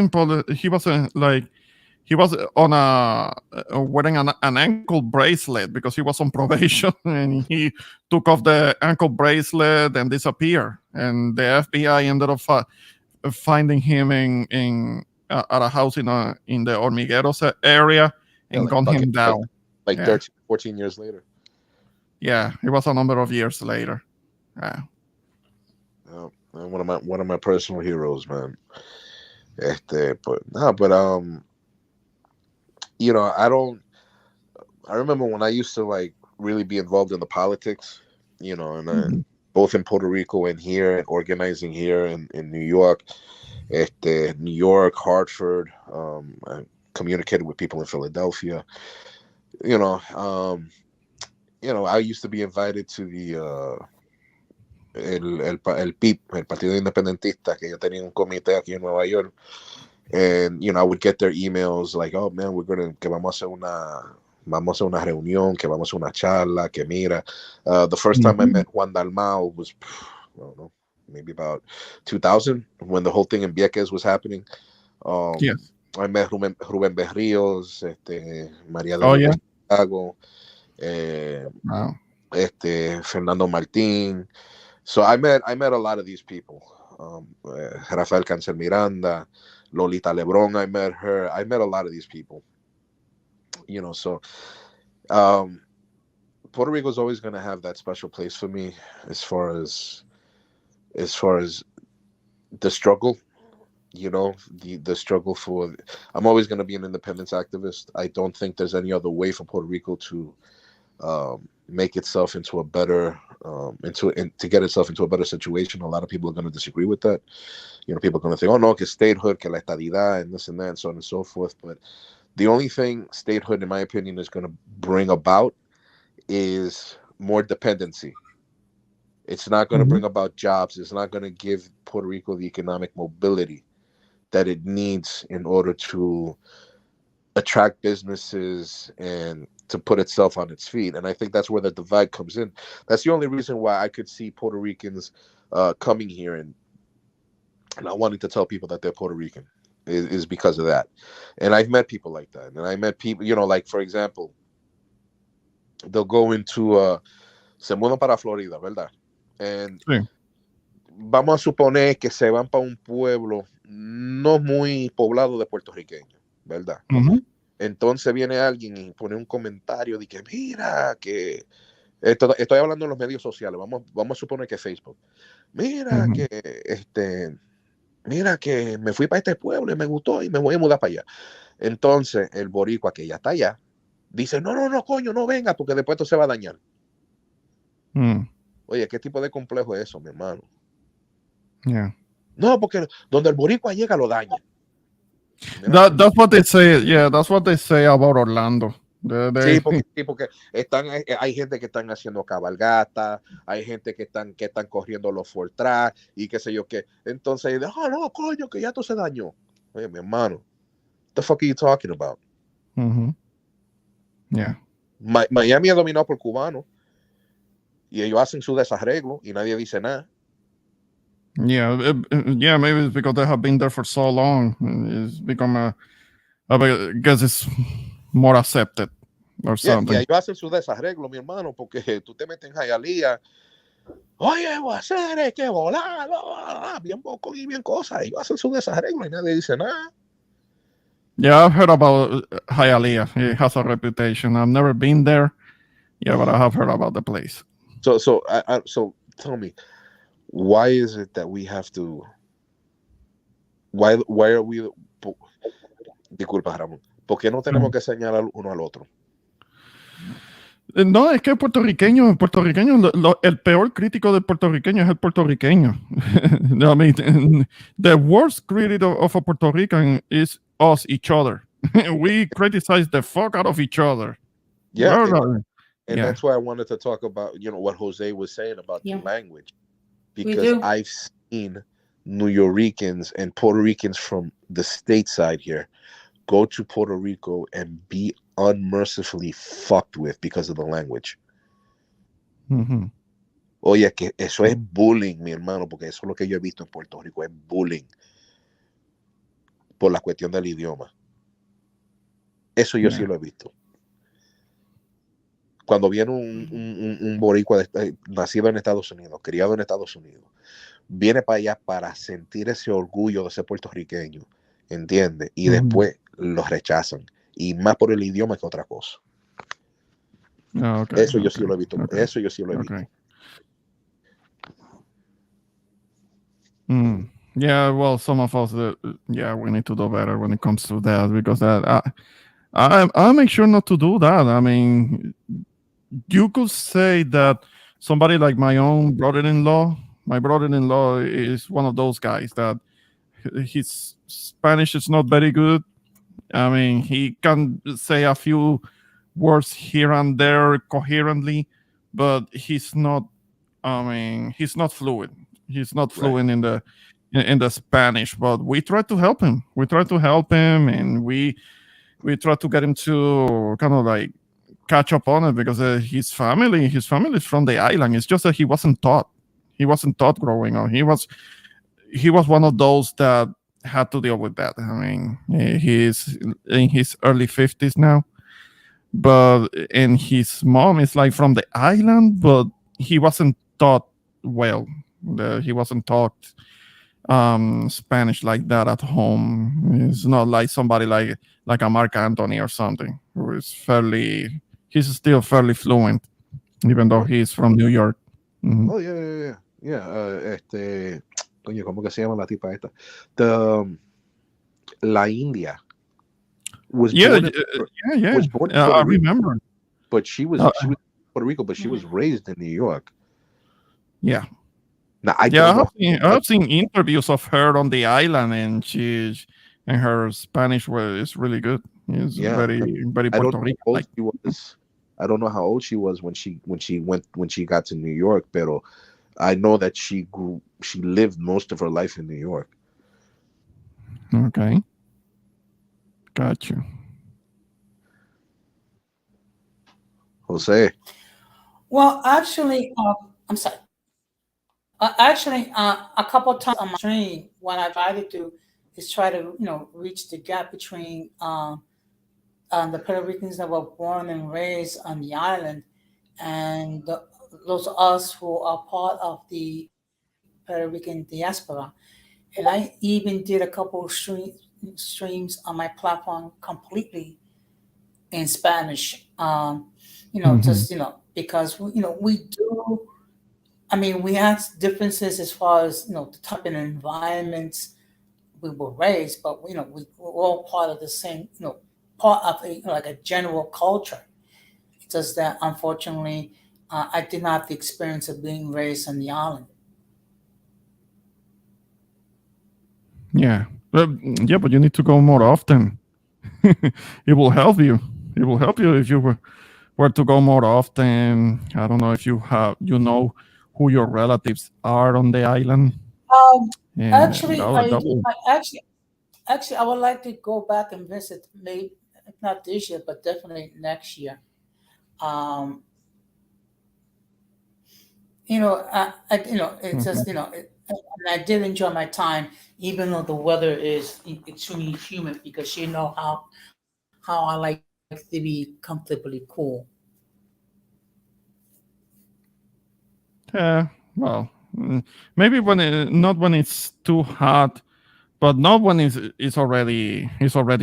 wearing an ankle bracelet because he was on probation, and he took off the ankle bracelet and disappeared. And the FBI ended up finding him at a house in the Hormigueros area and gunned him down. Like 13, 14 years later. Yeah, it was a number of years later. One of my personal heroes, man. You know, I remember when I used to like really be involved in the politics, you know, and both in Puerto Rico and here, and organizing here in New York, Hartford. I communicated with people in Philadelphia. You know, I used to be invited to the el PIP, el Partido Independentista, que yo tenía un comité aquí en Nueva York. And, you know, I would get their emails like, oh, man, vamos a hacer una reunión, que vamos a hacer una charla, que mira. The first time I met Juan Dalmau was, I don't know, maybe about 2000, when the whole thing in Vieques was happening. Yes. I met Rubén Berríos, María de Santiago, Fernando Martín. So I met a lot of these people. Rafael Cancel Miranda, Lolita Lebron, I met her. I met a lot of these people. You know, so Puerto Rico is always going to have that special place for me as far as the struggle. You know, the struggle for. I'm always going to be an independence activist. I don't think there's any other way for Puerto Rico to make itself into a better, to get itself into a better situation. A lot of people are going to disagree with that. You know, people are going to think, oh no, que statehood, que la estadidad, and this and that, and so on and so forth. But the only thing statehood, in my opinion, is going to bring about is more dependency. It's not going to bring about jobs. It's not going to give Puerto Rico the economic mobility that it needs in order to attract businesses and to put itself on its feet. And I think that's where the divide comes in. That's the only reason why I could see Puerto Ricans coming here and not wanting to tell people that they're Puerto Rican is because of that. And I've met people like that. And I met people, you know, like, for example, they'll go into, se mudan para Florida, ¿verdad? And vamos a suponer que se van para un pueblo no muy poblado de puertorriqueños, ¿verdad? Entonces viene alguien y pone un comentario de que mira, que estoy hablando en los medios sociales, vamos a suponer que Facebook. Mira mira que me fui para este pueblo y me gustó y me voy a mudar para allá. Entonces el boricua que ya está allá dice, no, coño, no venga porque después esto se va a dañar. Oye, ¿qué tipo de complejo es eso, mi hermano? No, porque donde el boricua llega lo daña. That's what they say. Yeah, that's what they say about Orlando. Sí, porque hay gente que están haciendo cabalgata, hay gente que están corriendo los full track y qué sé yo qué. Entonces, no, coño, que ya todo se dañó. Oye, mi hermano, what the fuck are you talking about? Yeah. Miami es dominado por cubanos y ellos hacen su desarreglo y nadie dice nada. Yeah, maybe it's because they have been there for so long. It's become I guess it's more accepted or Yeah, y something. ellos hacen su desarreglo, mi hermano, porque tú te metes en Hialeah. Oye, voy a hacer es que volar, bien poco y bien cosas. Ellos hacen su desarreglo y nadie dice nada. Yeah, I've heard about Hialeah. It has a reputation. I've never been there. Yeah, but I have heard about the place. So tell me, why is it that we have to? Why are we? Disculpa, Ramón. ¿Por qué no tenemos que señalar uno al otro? No, es que el puertorriqueño, el peor crítico del puertorriqueño es el puertorriqueño. I mean, the worst critic of a Puerto Rican is us, each other. We criticize the fuck out of each other. Yeah, And that's why I wanted to talk about, what Jose was saying about the language, because I've seen New Yorkers and Puerto Ricans from the stateside here go to Puerto Rico and be unmercifully fucked with because of the language. Mm-hmm. Oye, que eso es bullying, mi hermano, porque eso es lo que yo he visto en Puerto Rico, es bullying por la cuestión del idioma. Eso yo sí lo he visto. Cuando viene un boricua nacido en Estados Unidos, criado en Estados Unidos, viene para allá para sentir ese orgullo de ser puertorriqueño, ¿entiendes? Y después los rechazan, y más por el idioma que otra cosa. Eso yo sí lo he visto. Eso yo sí lo he visto. Yeah, well, some of us, we need to do better when it comes to that, because I make sure not to do that. I mean, you could say that somebody like my brother-in-law is one of those guys that his Spanish is not very good. I mean, he can say a few words here and there coherently, but he's not. I mean, he's not fluent. He's not fluent in the Spanish. But we try to help him. And we try to get him to kind of like catch up on it, because his family is from the island. It's just that he wasn't taught. He wasn't taught growing up. He was one of those that had to deal with that. I mean, he's in his early 50s now, and his mom is like from the island, but he wasn't taught well. He wasn't taught Spanish like that at home. It's not like somebody like a Mark Anthony or something, who is he's still fairly fluent, even though he's from New York. Mm-hmm. Oh, yeah. Coño, ¿cómo que se llama la tipa esta? La India was born in I remember. But she was Puerto Rico, but she was raised in New York. Yeah. Now, I have seen interviews of her on the island, and her Spanish is really good. It's very, very Puerto Rican. I don't know how old she was when she got to New York, but I know that she lived most of her life in New York. Okay. Got you. Jose. Well, actually, I'm sorry. A couple of times on my stream, what I try to do is try to, reach the gap between the Puerto Ricans that were born and raised on the island and those of us who are part of the Puerto Rican diaspora. And I even did a couple of streams on my platform completely in Spanish. Just, because, we do. I mean, we have differences as far as, the type of environments we were raised, but, we're all part of the same, part of like a general culture. It's just that, unfortunately, I did not have the experience of being raised on the island. Yeah. But you need to go more often. It will help you. It will help you if you were to go more often. I don't know if you know who your relatives are on the island. Actually, I would like to go back and visit, maybe not this year, but definitely next year. It's just, I did enjoy my time, even though the weather is extremely humid, because how I like to be comfortably cool. Yeah, well, maybe not when it's too hot, but not when it's already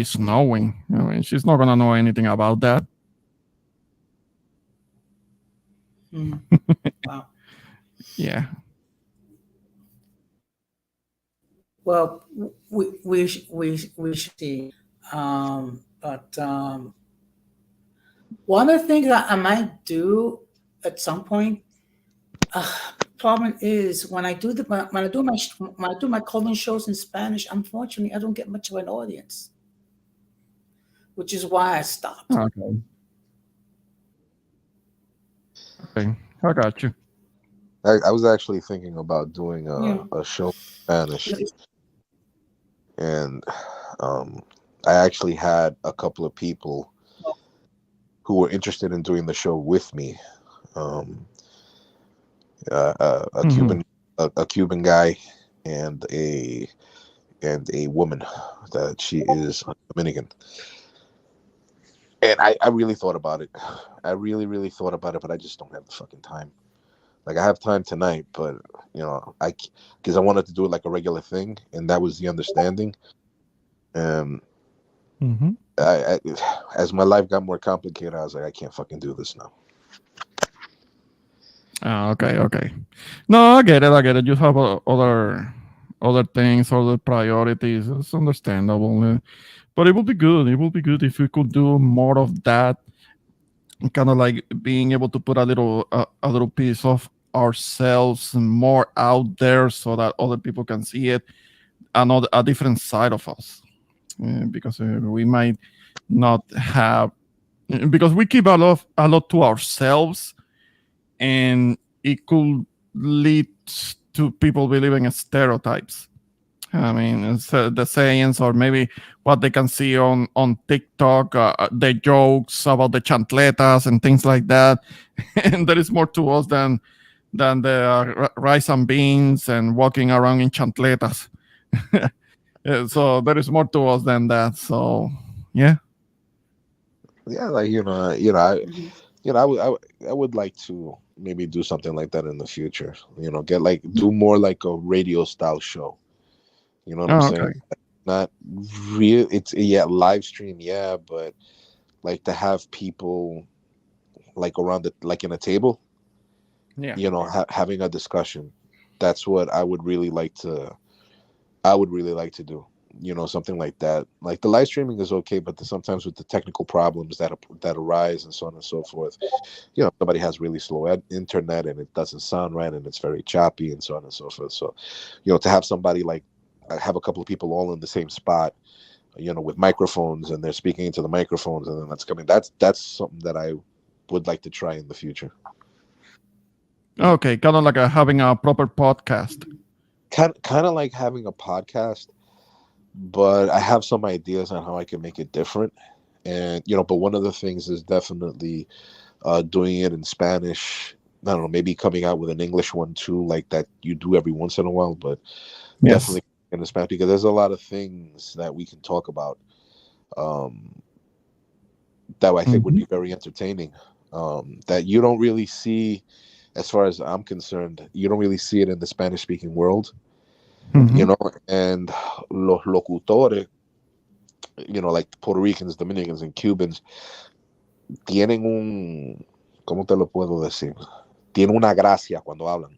snowing. I mean, she's not gonna know anything about that. Wow. Yeah. Well, we should see. But one of the things that I might do at some point. Problem is when I do my call-in shows in Spanish, unfortunately, I don't get much of an audience, which is why I stopped. Okay. Okay, I got you. I was actually thinking about doing Yeah. a show in Spanish, and I actually had a couple of people who were interested in doing the show with me. A Cuban guy and a woman that she is Dominican. And I really thought about it. I really thought about it, but I just don't have the fucking time. Like I have time tonight, but because I wanted to do it like a regular thing, and that was the understanding. I, as my life got more complicated, I was like, I can't fucking do this now. Okay. No, I get it. You have other things, other priorities. It's understandable. But it would be good. It would be good if we could do more of that. Kind of like being able to put a little piece of ourselves more out there so that other people can see it, a different side of us. Because we might not have, because we keep a lot to ourselves, and it could lead to people believing in stereotypes. I mean, it's, the sayings, or maybe what they can see on TikTok, the jokes about the chancletas and things like that. And there is more to us than the rice and beans and walking around in chancletas. So there is more to us than that. So yeah. Yeah, like I would like to maybe do something like that in the future. Do more like a radio style show. You know what I'm saying? Okay. Not real. It's live stream, but like to have people like around like in a table. Yeah. Having a discussion. That's what I would really like to. I would really like to do. Something like that. Like the live streaming is okay, but sometimes with the technical problems that arise and so on and so forth, somebody has really slow internet and it doesn't sound right and it's very choppy and so on and so forth. So, to have somebody like have a couple of people all in the same spot, with microphones, and they're speaking into the microphones, and then that's coming. That's something that I would like to try in the future. Okay, kind of like having a proper podcast. Kind of like having a podcast, but I have some ideas on how I can make it different. And but one of the things is definitely doing it in Spanish. I don't know, maybe coming out with an English one too, like that you do every once in a while, but definitely in the Spanish, because there's a lot of things that we can talk about that I think would be very entertaining, that you don't really see, as far as I'm concerned, you don't really see it in the Spanish speaking world. And los locutores, like Puerto Ricans, Dominicans, and Cubans, tienen ¿cómo te lo puedo decir? Tienen una gracia cuando hablan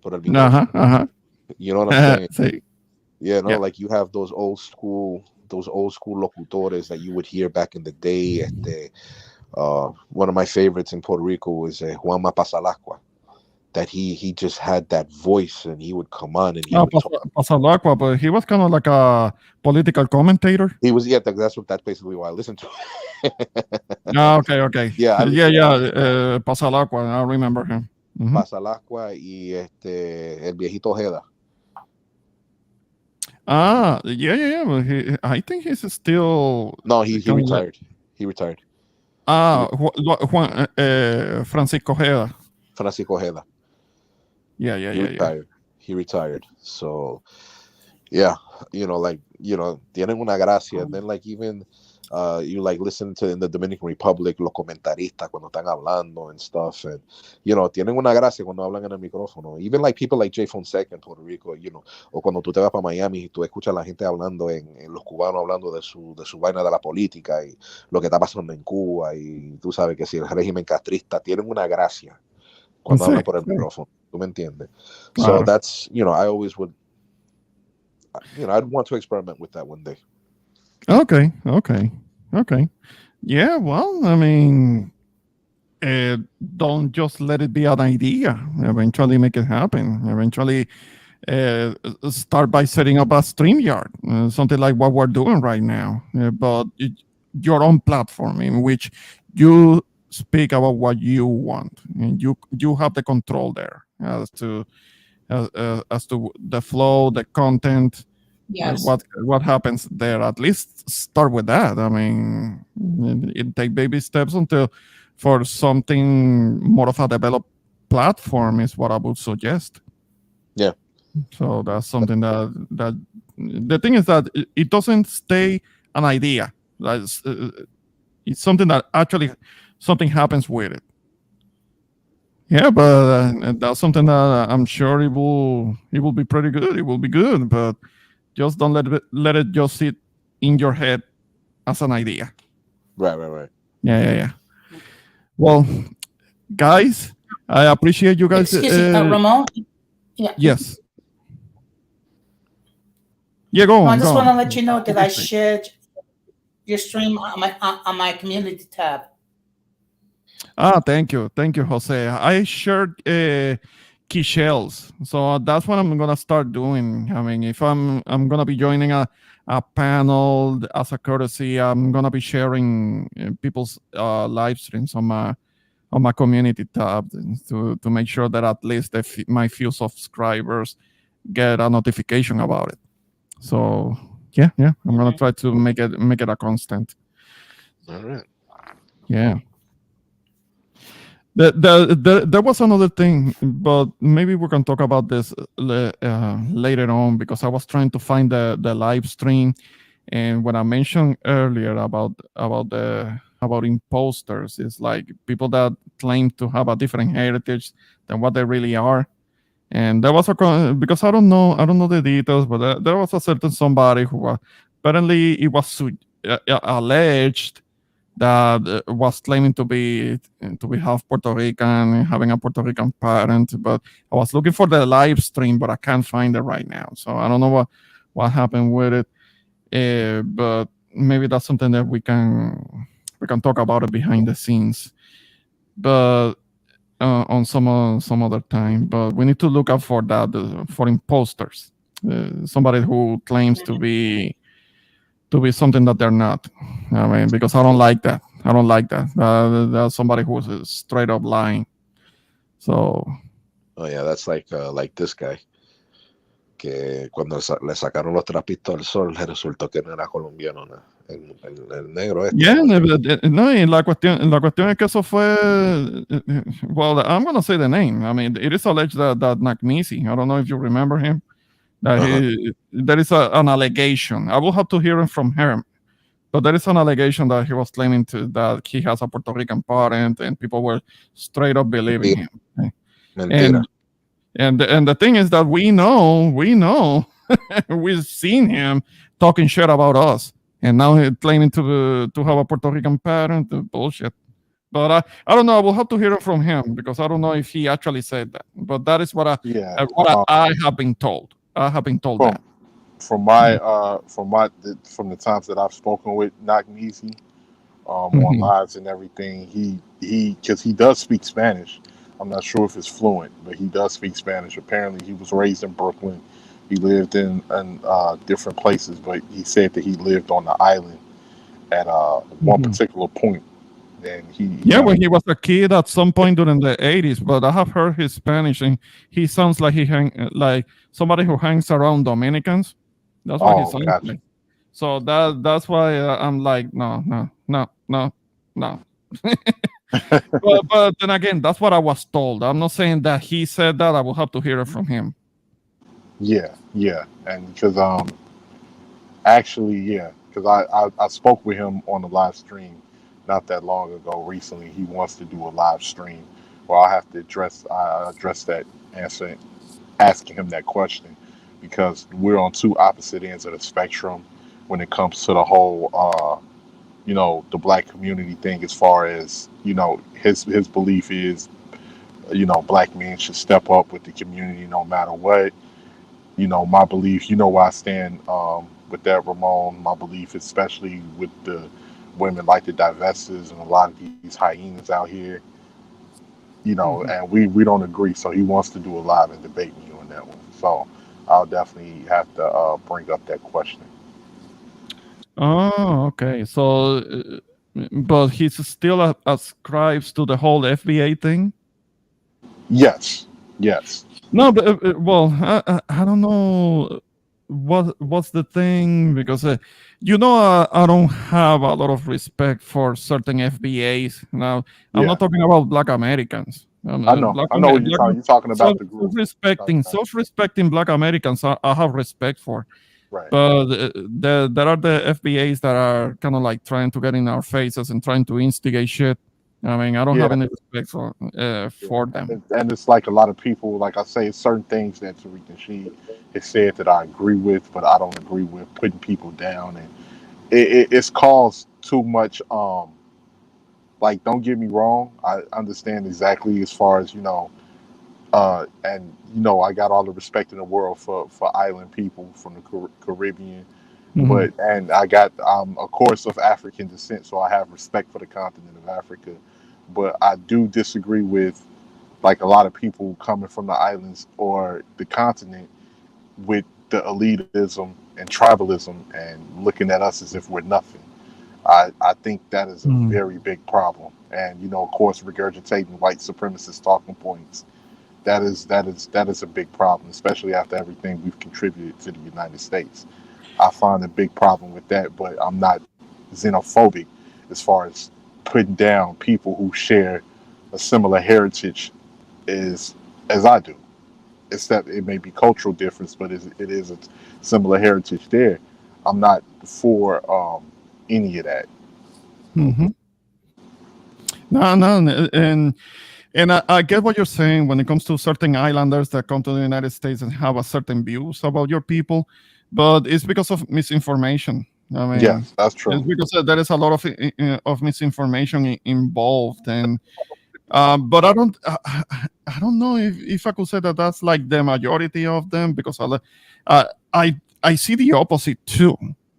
por el micrófono. You know what I'm saying? Yeah, like you have those old school locutores that you would hear back in the day. One of my favorites in Puerto Rico was Juan Pasalacqua. That he just had that voice, and he would come on and he would talk. Pasalacqua, but he was kind of like a political commentator. He was, that's basically why I listened to him. Okay. Yeah, Pasalacqua, I remember him. Pasalacqua y el viejito Ojeda. Yeah. But I think he's still. No, he retired. He retired. Juan Francisco Ojeda. Francisco Ojeda. Yeah. He retired. So, yeah, tienen una gracia. And then, like, even You like listen to in the Dominican Republic los comentaristas cuando están hablando and stuff, and tienen una gracia cuando hablan en el micrófono. Even like people like Jay Fonseca in Puerto Rico, o cuando tú te vas para Miami y tú escuchas a la gente hablando en los cubanos hablando de su vaina de la política y lo que está pasando en Cuba, y tú sabes que si el régimen castrista, tienen una gracia cuando hablan por el micrófono. ¿Tú me entiendes? Claro. So that's, I always would, I'd want to experiment with that one day. Okay. Yeah, well, I mean, don't just let it be an idea. Eventually make it happen. Eventually start by setting up a StreamYard, something like what we're doing right now, but your own platform in which you speak about what you want, and you have the control there as to the flow, the content. Yes. What happens there? At least start with that. I mean, it take baby steps until for something more of a developed platform is what I would suggest. Yeah. So that's something that the thing is that it doesn't stay an idea. It's something that actually something happens with it. Yeah, but that's something that I'm sure it will be pretty good. It will be good, but just don't let it just sit in your head as an idea. Right. Yeah. Well, guys, I appreciate you guys. Excuse me, Ramon. Yeah. Yes. Yeah, go on. I just want to let you know that I shared your stream on my community tab. Thank you, Jose. I shared key shells, so that's what I'm gonna start doing. I mean, if I'm gonna be joining a panel as a courtesy, I'm gonna be sharing people's live streams on my community tab to make sure that at least my few subscribers get a notification about it. So yeah, I'm gonna try to make it a constant. All right. Yeah. There was another thing, but maybe we can talk about this later on, because I was trying to find the live stream, and when I mentioned earlier about imposters, it's like people that claim to have a different heritage than what they really are. And there was because I don't know the details, but there was a certain somebody who apparently it was alleged that was claiming to be half Puerto Rican, having a Puerto Rican parent. But I was looking for the live stream, but I can't find it right now. So I don't know what happened with it. But maybe that's something that we can talk about it behind the scenes. But on some other time. But we need to look out for that for imposters. Somebody who claims to be something that they're not. I mean, because I don't like that. That's somebody who's straight up lying. So. Oh yeah, that's like this guy. Que cuando le sacaron los trapitos al sol, le resultó que no era colombiano, el negro este. Yeah, no, y la cuestión es que eso fue. Well, I'm gonna say the name. I mean, it is alleged that Nagnisi, I don't know if you remember him. There is an allegation. I will have to hear it from him, but there is an allegation that he was claiming that he has a Puerto Rican parent, and people were straight up believing him. Mentira. And the thing is that we know, we've seen him talking shit about us, and now he's claiming to have a Puerto Rican parent. Bullshit. But I don't know. I will have to hear it from him, because I don't know if he actually said that. But that is what I have been told. I have been told that. From the times that I've spoken with Nagnisi on lives and everything, he because he does speak Spanish. I'm not sure if it's fluent, but he does speak Spanish. Apparently, he was raised in Brooklyn. He lived in different places, but he said that he lived on the island at one particular point. And when he was a kid at some point during the 80s. But I have heard his Spanish, and he sounds like like somebody who hangs around Dominicans. That's what he sounds like. So that's why I'm like, no. but then again, that's what I was told. I'm not saying that he said that. I will have to hear it from him. Yeah, and because actually, because I spoke with him on the live stream not that long ago. Recently, he wants to do a live stream where I have to address that answer, asking him that question, because we're on two opposite ends of the spectrum when it comes to the whole the black community thing. As far as his belief is, black men should step up with the community no matter what. My belief, where I stand with that, Ramon. My belief, especially with the women like the divestors and a lot of these hyenas out here, and we don't agree. So he wants to do a live and debate me on that one. So I'll definitely have to bring up that question. Oh, okay. So, but he's still ascribes to the whole FBA thing. Yes. Yes. No, but well, I don't know what's the thing, because I don't have a lot of respect for certain FBAs. Now, I'm Yeah. not talking about Black Americans. I know. I know what you're talking. You're talking about the group. Self-respecting Black Americans, I have respect for. Right. But there are the FBAs that are kind of like trying to get in our faces and trying to instigate shit. I mean, I don't have any respect for them. And it's like a lot of people, like I say, certain things that Tariq and she has said that I agree with, but I don't agree with putting people down, and it's caused too much. Like, don't get me wrong, I understand exactly as far as and I got all the respect in the world for island people from the Caribbean, but and I got of course of African descent, so I have respect for the continent of Africa, but I do disagree with like a lot of people coming from the islands or the continent with the elitism and tribalism and looking at us as if we're nothing. I think that is a very big problem, and of course regurgitating white supremacist talking points. That is a big problem, especially after everything we've contributed to the United States. I find a big problem with that, but I'm not xenophobic as far as putting down people who share a similar heritage as I do. Except it may be cultural difference, but it is a similar heritage there. I'm not for any of that. Mm-hmm. No, and I get what you're saying when it comes to certain islanders that come to the United States and have a certain views about your people, but it's because of misinformation. I mean, yes, that's true. It's because there is a lot of misinformation involved, and but I don't know if I could say that that's like the majority of them, because I see the opposite too.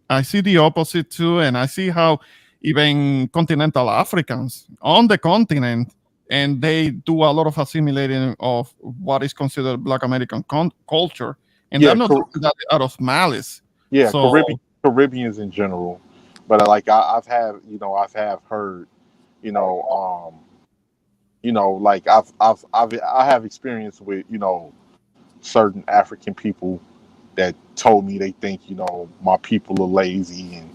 I see the opposite too, and I see how even continental Africans on the continent, and they do a lot of assimilating of what is considered Black American culture, and they're not doing that out of malice. Yeah, So, Caribbeans in general, but like I've heard, like I have experience with certain African people that told me they think my people are lazy, and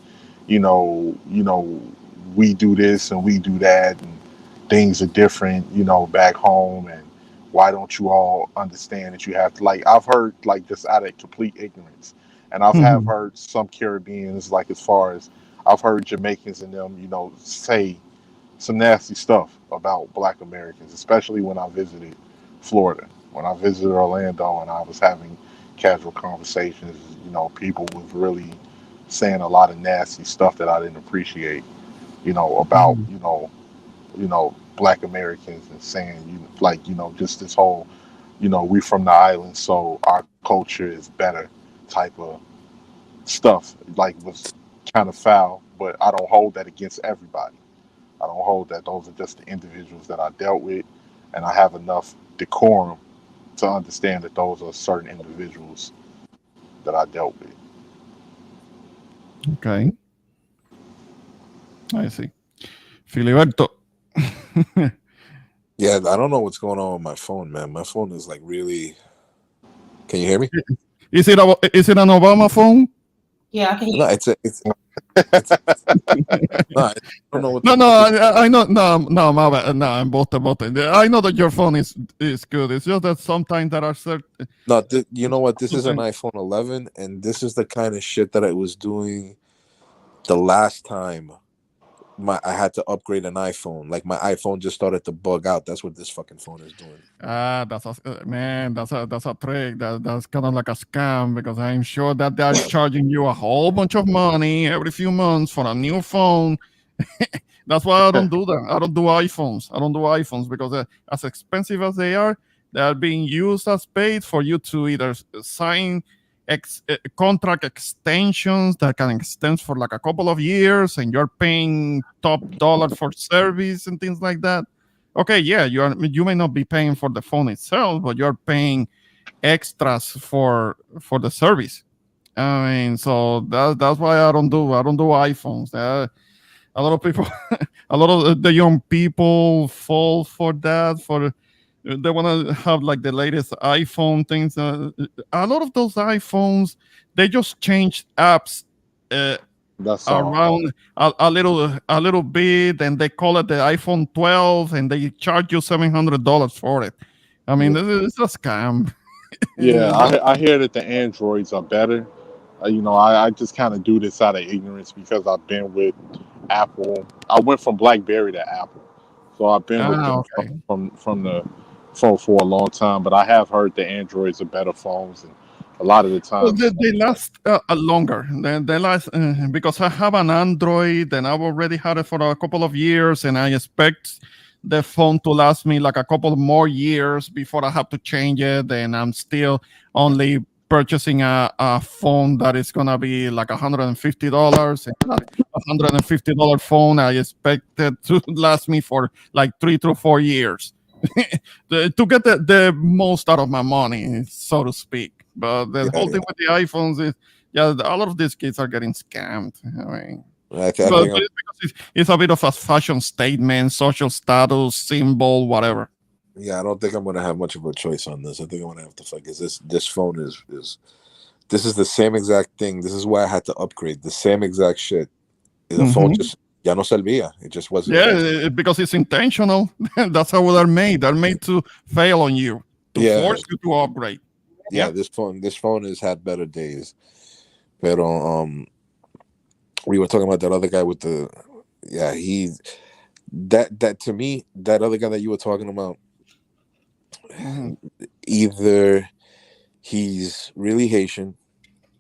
we do this and we do that, and things are different back home, and why don't you all understand that you have to, like, I've heard like just out of complete ignorance, and have heard some Caribbeans, like as far as I've heard Jamaicans and them say some nasty stuff about Black Americans, especially when I visited Florida. When I visited Orlando and I was having casual conversations, people was really saying a lot of nasty stuff that I didn't appreciate, about, Black Americans, and saying, just this whole, we from the island, so our culture is better type of stuff, like, was kind of foul, but I don't hold that against everybody. I don't hold that. Those are just the individuals that I dealt with, and I have enough decorum to understand that those are certain individuals that I dealt with. okay, I see. Filiberto. Yeah, I don't know what's going on with my phone, man. My phone is like really. Can you hear me? Is it an Obama phone? Yeah, I can hear. No, it's no, I don't know what. I know. No, my bad. No, I'm both. I know that your phone is good. It's just that sometimes there are certain. No, you know what? This is an iPhone 11, and this is the kind of shit that I was doing the last time I had to upgrade an iPhone. Like my iPhone just started to bug out. That's what this fucking phone is doing. That's man. That's a trick. That's kind of like a scam because I'm sure that they're charging you a whole bunch of money every few months for a new phone. That's why I don't do that. I don't do iPhones. I don't do iPhones because as expensive as they are being used as bait for you to either sign contract extensions that can extend for like a couple of years, and you're paying top dollar for service and things like that. Okay, yeah, you may not be paying for the phone itself, but you're paying extras for the service. I mean, so that's why I don't do iPhones. A lot of people, a lot of the young people fall for that. They want to have like the latest iPhone things. A lot of those iPhones, they just change apps That's all. around a little bit, and they call it the iPhone 12, and they charge you $700 for it. I mean, Yeah, it's a scam. yeah. I hear that the Androids are better. I just kind of do this out of ignorance because I've been with Apple. I went from BlackBerry to Apple, so I've been with them Okay. for a long time. But I have heard the Androids are better phones, and a lot of the Well, times, they last longer. They last because I have an Android and I've already had it for a couple of years, and I expect the phone to last me like a couple more years before I have to change it. And I'm still only purchasing a phone that is gonna be like $150, and that $150 phone I expect it to last me for like 3 to 4 years. To get the most out of my money, so to speak. But the Yeah, whole thing yeah. with the iPhones is, yeah, a lot of these kids are getting scammed. I mean, I but think it's because it's a bit of a fashion statement, social status symbol, whatever. I don't think I'm gonna have much of a choice on this. I think I'm gonna have to fuck. Is this phone is this is the same exact thing. This is why I had to upgrade. The same exact shit. The phone Hmm. just ya no servía. It just wasn't. Yeah, because it's intentional. That's how they're made. They're made to fail on you, to Yeah, force you to upgrade. yeah. Yeah. This phone has had better days. But we were talking about that other guy with the he that to me, that other guy that you were talking about, Hmm. either he's really Haitian,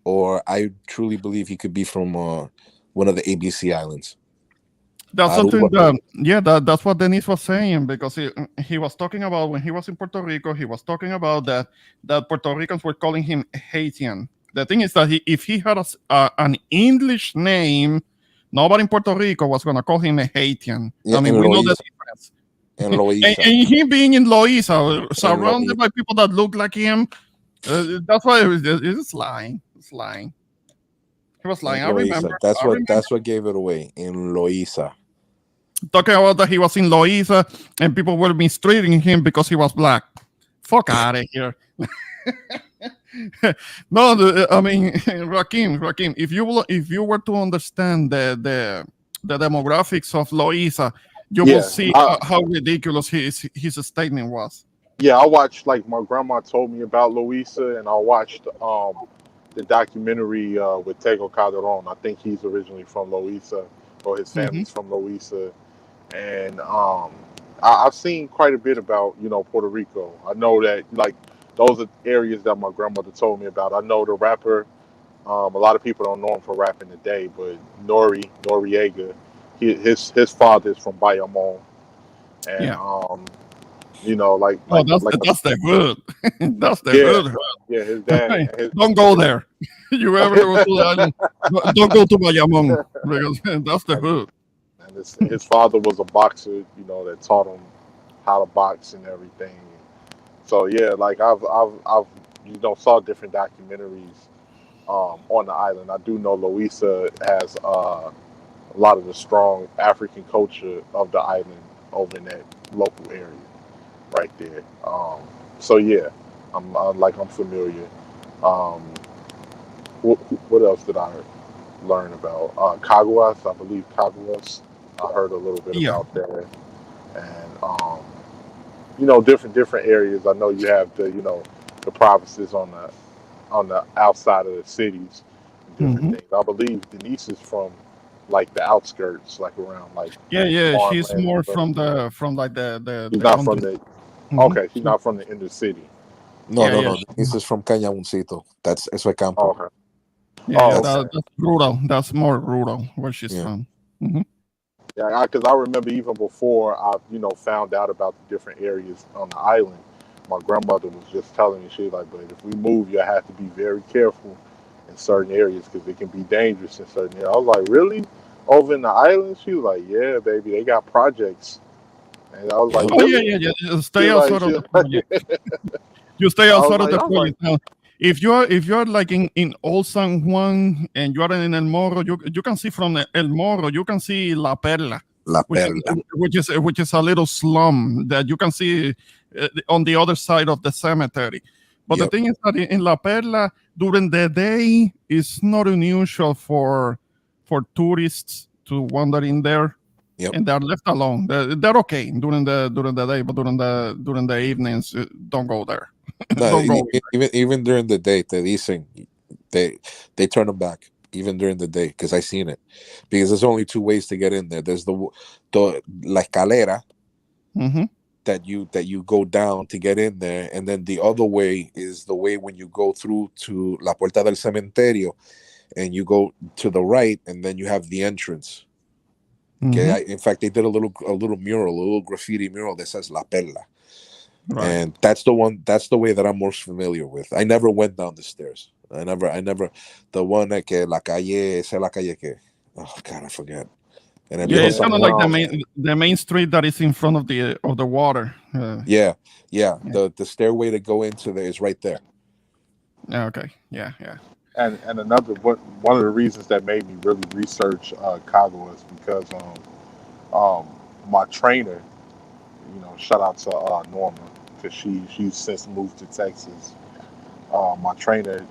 or I truly believe he could be from one of the ABC islands. That's something Aruba. that, yeah, that's what Denise was saying, because he was talking about when he was in Puerto Rico. He was talking about that Puerto Ricans were calling him Haitian. The thing is that if he had an English name, nobody in Puerto Rico was going to call him a Haitian. Yeah, I mean, in we know the Loiza. difference. In and, Loiza. and he being in Loiza, In surrounded Loiza. by people that look like him, that's why it's lying. It's lying. He was In lying. I Loiza. remember. That's I remember. that's what gave it away. In Loiza. Talking about that he was in Loiza and people were mistreating him because he was black. Fuck out of here. No, I mean, Rakim, if you were to understand the demographics of Loiza, you will yeah, see how ridiculous his statement was. yeah. I watched, like, my grandma told me about Luisa, and I watched the documentary with Tego Calderon. I think he's originally from Luisa, or his Hmm. family's from Luisa, and I've seen quite a bit about Puerto Rico. I know that, like, those are areas that my grandmother told me about. I know the rapper. A lot of people don't know him for rapping today, but Noriega, his father is from Bayamon, and Yeah. like Oh, like like that's the hood. That's the yeah, hood. yeah, his dad, Hey, his, don't go there. You ever go to the island? Don't go to Bayamon because that's the and, hood. and his father was a boxer, that taught him how to box and everything. So yeah, like I've saw different documentaries on the island. I do know Louisa has a lot of the strong African culture of the island over in that local area right there. So yeah, I'm familiar. Um, what else did I learn about? Caguas, I believe Caguas. I heard a little bit Yeah. about that, and different areas. I know you have the provinces on the outside of the cities, different Hmm. things. I believe Denise is from like the outskirts, like around like Yeah. She's farmland and more stuff. from like She's the not from country. the Mhm. okay. She's not from the inner city. No, Yeah, no, yeah, no. This is from Cañaboncito. That's eso es Oh, campo. okay. yeah. Oh, That's okay. That's rural. That's more rural where she's yeah. from. Hmm. Yeah, because I remember even before I, found out about the different areas on the island, my grandmother was just telling me, she was like, but if we move, you have to be very careful in certain areas because it can be dangerous in certain areas. I was like, really? Over in the island? She was like, yeah, baby, they got projects. And I was like, Yep. Oh yeah, really? yeah, yeah. She Stay was like, outside of the project. You stay I was outside of like, the I was like, project. Now, if you're like in Old San Juan and you are in El Morro, you can see from the El Morro, you can see La Perla, La which is Perla. which is a little slum that you can see on the other side of the cemetery. But the Yep. thing is that in La Perla during the day it's not unusual for tourists to wander in there, Yep. and they're left alone. They're okay during the day, but during the evenings, don't go there. No, Don't go. even during the day, te dicen they turn them back even during the day because I seen it. Because there's only two ways to get in there. There's the la escalera Mm-hmm. that you go down to get in there, and then the other way is the way when you go through to la puerta del cementerio and you go to the right, and then you have the entrance. Okay, Mm-hmm. in fact, they did a little mural, a little graffiti mural that says La Perla, Right. and that's the one. That's the way that I'm most familiar with. I never went down the stairs. I never. The one that que la calle, esa la calle que. Oh God, I forget. And el Yeah, viejo it's yeah, San kind of Juan. like the main street that is in front of the water. Yeah, yeah. Yeah. The stairway to go into there is right there. Okay. Yeah. Yeah. and another one of the reasons that made me really research Chicago is because my trainer, shout out to Norma because she's since moved to Texas. My trainer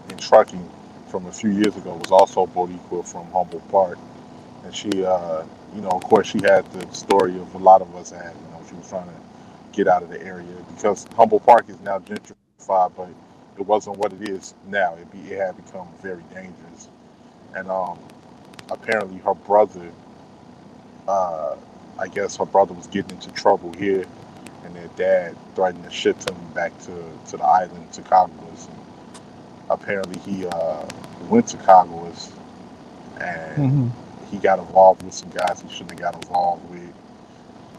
in trucking from a few years ago was also Boricua from Humboldt Park, and she, of course, she had the story of a lot of us had. She was trying to get out of the area because Humboldt Park is now gentrified, but it wasn't what it is now. It had become very dangerous, and apparently her brother, I guess her brother was getting into trouble here, and their dad threatened to ship him back to the island to Cagua. Apparently he went to Cagua and Mm-hmm. he got involved with some guys he shouldn't have got involved with,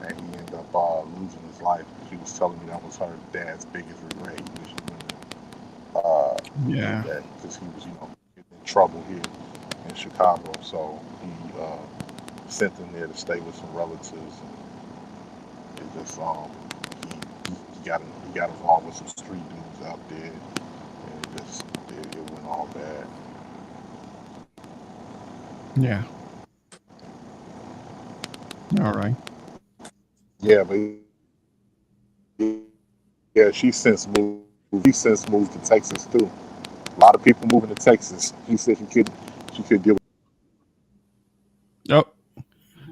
and he ended up losing his life. She was telling me that was her dad's biggest regret. He wish he wouldn't have Yeah. did that because he was, getting in trouble here in Chicago. So he sent them there to stay with some relatives, and it just he got involved with some street dudes out there, and it went all bad. Yeah. All right. Yeah, but yeah, she since moved. He since moved to Texas too. A lot of people moving to Texas. He said she could deal. Oh,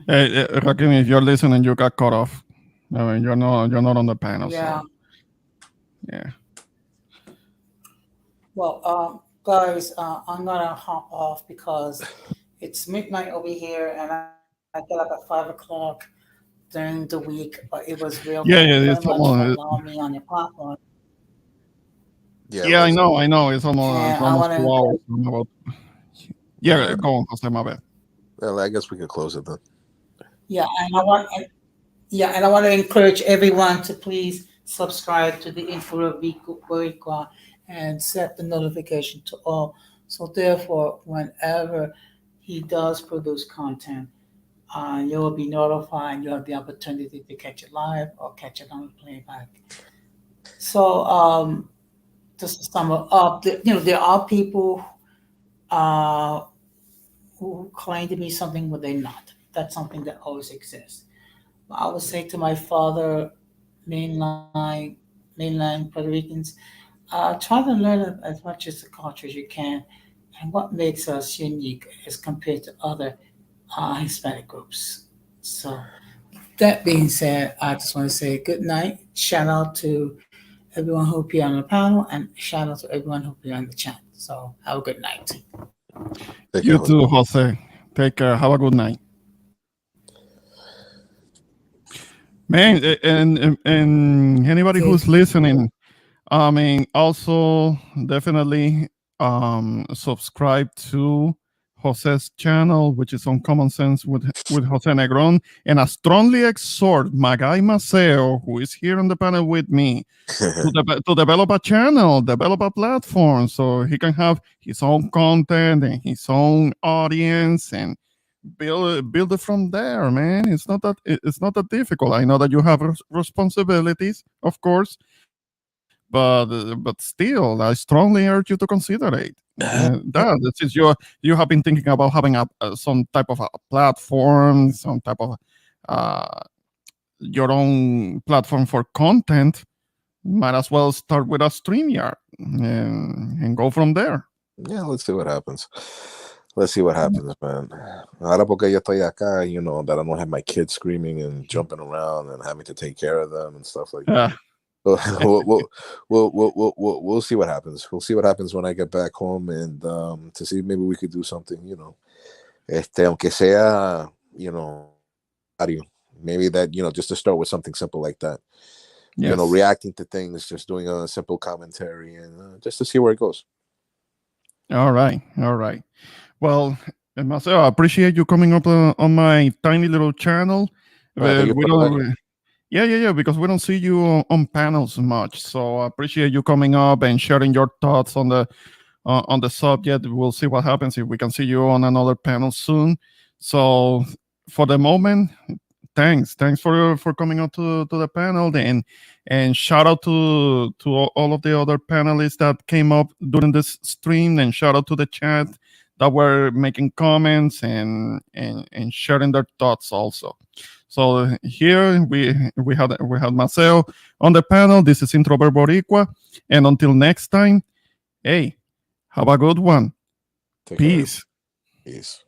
hey, Rakim, if you're listening, you got cut off. I mean, you're not on the panel. Yeah. So yeah. Well, guys, I'm gonna hop off because it's midnight over here, and I get up at 5 o'clock during the week. But it was real. Yeah. Thank you Yeah. very It's much for almost. allowing me on your platform. Yeah, Yeah, I let's. know. I know. It's And I almost want to 2 hours. encourage. I'm about. Yeah. Uh, Go on, Jose. My bad. well, I guess we could close it then. Yeah, and I want. Yeah, and I want to encourage everyone to please subscribe to the Info Boricua and set the notification to all. So therefore, whenever he does produce content, you will be notified. You have the opportunity to catch it live or catch it on the playback. So just to sum it up, there are people uh, who claim to be something when they're not. That's something that always exists. I would say to my father, mainline, mainland Puerto Ricans, try to learn as much as the culture as you can, and what makes us unique as compared to other Hispanic groups. So that being said, I just want to say good night. Shout out to everyone who appeared on the panel, and shout out to everyone who appeared on the chat. So have a good night. Take care, You Jose. too, Jose. Take care. Have a good night. Man, and anybody who's listening, I mean, also definitely subscribe to Jose's channel, which is on Common Sense with Jose Negron. And I strongly exhort my guy Maceo, who is here on the panel with me, to develop a channel, develop a platform, so he can have his own content and his own audience and build it from there, man. It's not that difficult. I know that you have responsibilities, of course, but still, I strongly urge you to consider it. That since you have been thinking about having some type of a platform, some type of your own platform for content, might as well start with a StreamYard and go from there. Yeah, let's see what happens. Let's see what happens, man. Ahora porque yo estoy acá, you know, that I don't have my kids screaming and jumping around and having to take care of them and stuff like that. We'll see what happens. We'll see what happens when I get back home and to see maybe we could do something, you know. Aunque sea, you know, maybe that, you know, just to start with something simple like that. Yes. You know, reacting to things, just doing a simple commentary and just to see where it goes. All right. Well, Marcelo, I appreciate you coming up on my tiny little channel. Yeah, because we don't see you on panels much. So I appreciate you coming up and sharing your thoughts on the subject. We'll see what happens if we can see you on another panel soon. So for the moment, thanks for coming on to the panel, and shout out to all of the other panelists that came up during this stream, and shout out to the chat that were making comments and sharing their thoughts also. So here we had Maceo on the panel. This is Introvert Boricua, and until next time, hey, have a good one. Take Peace. Care. Peace.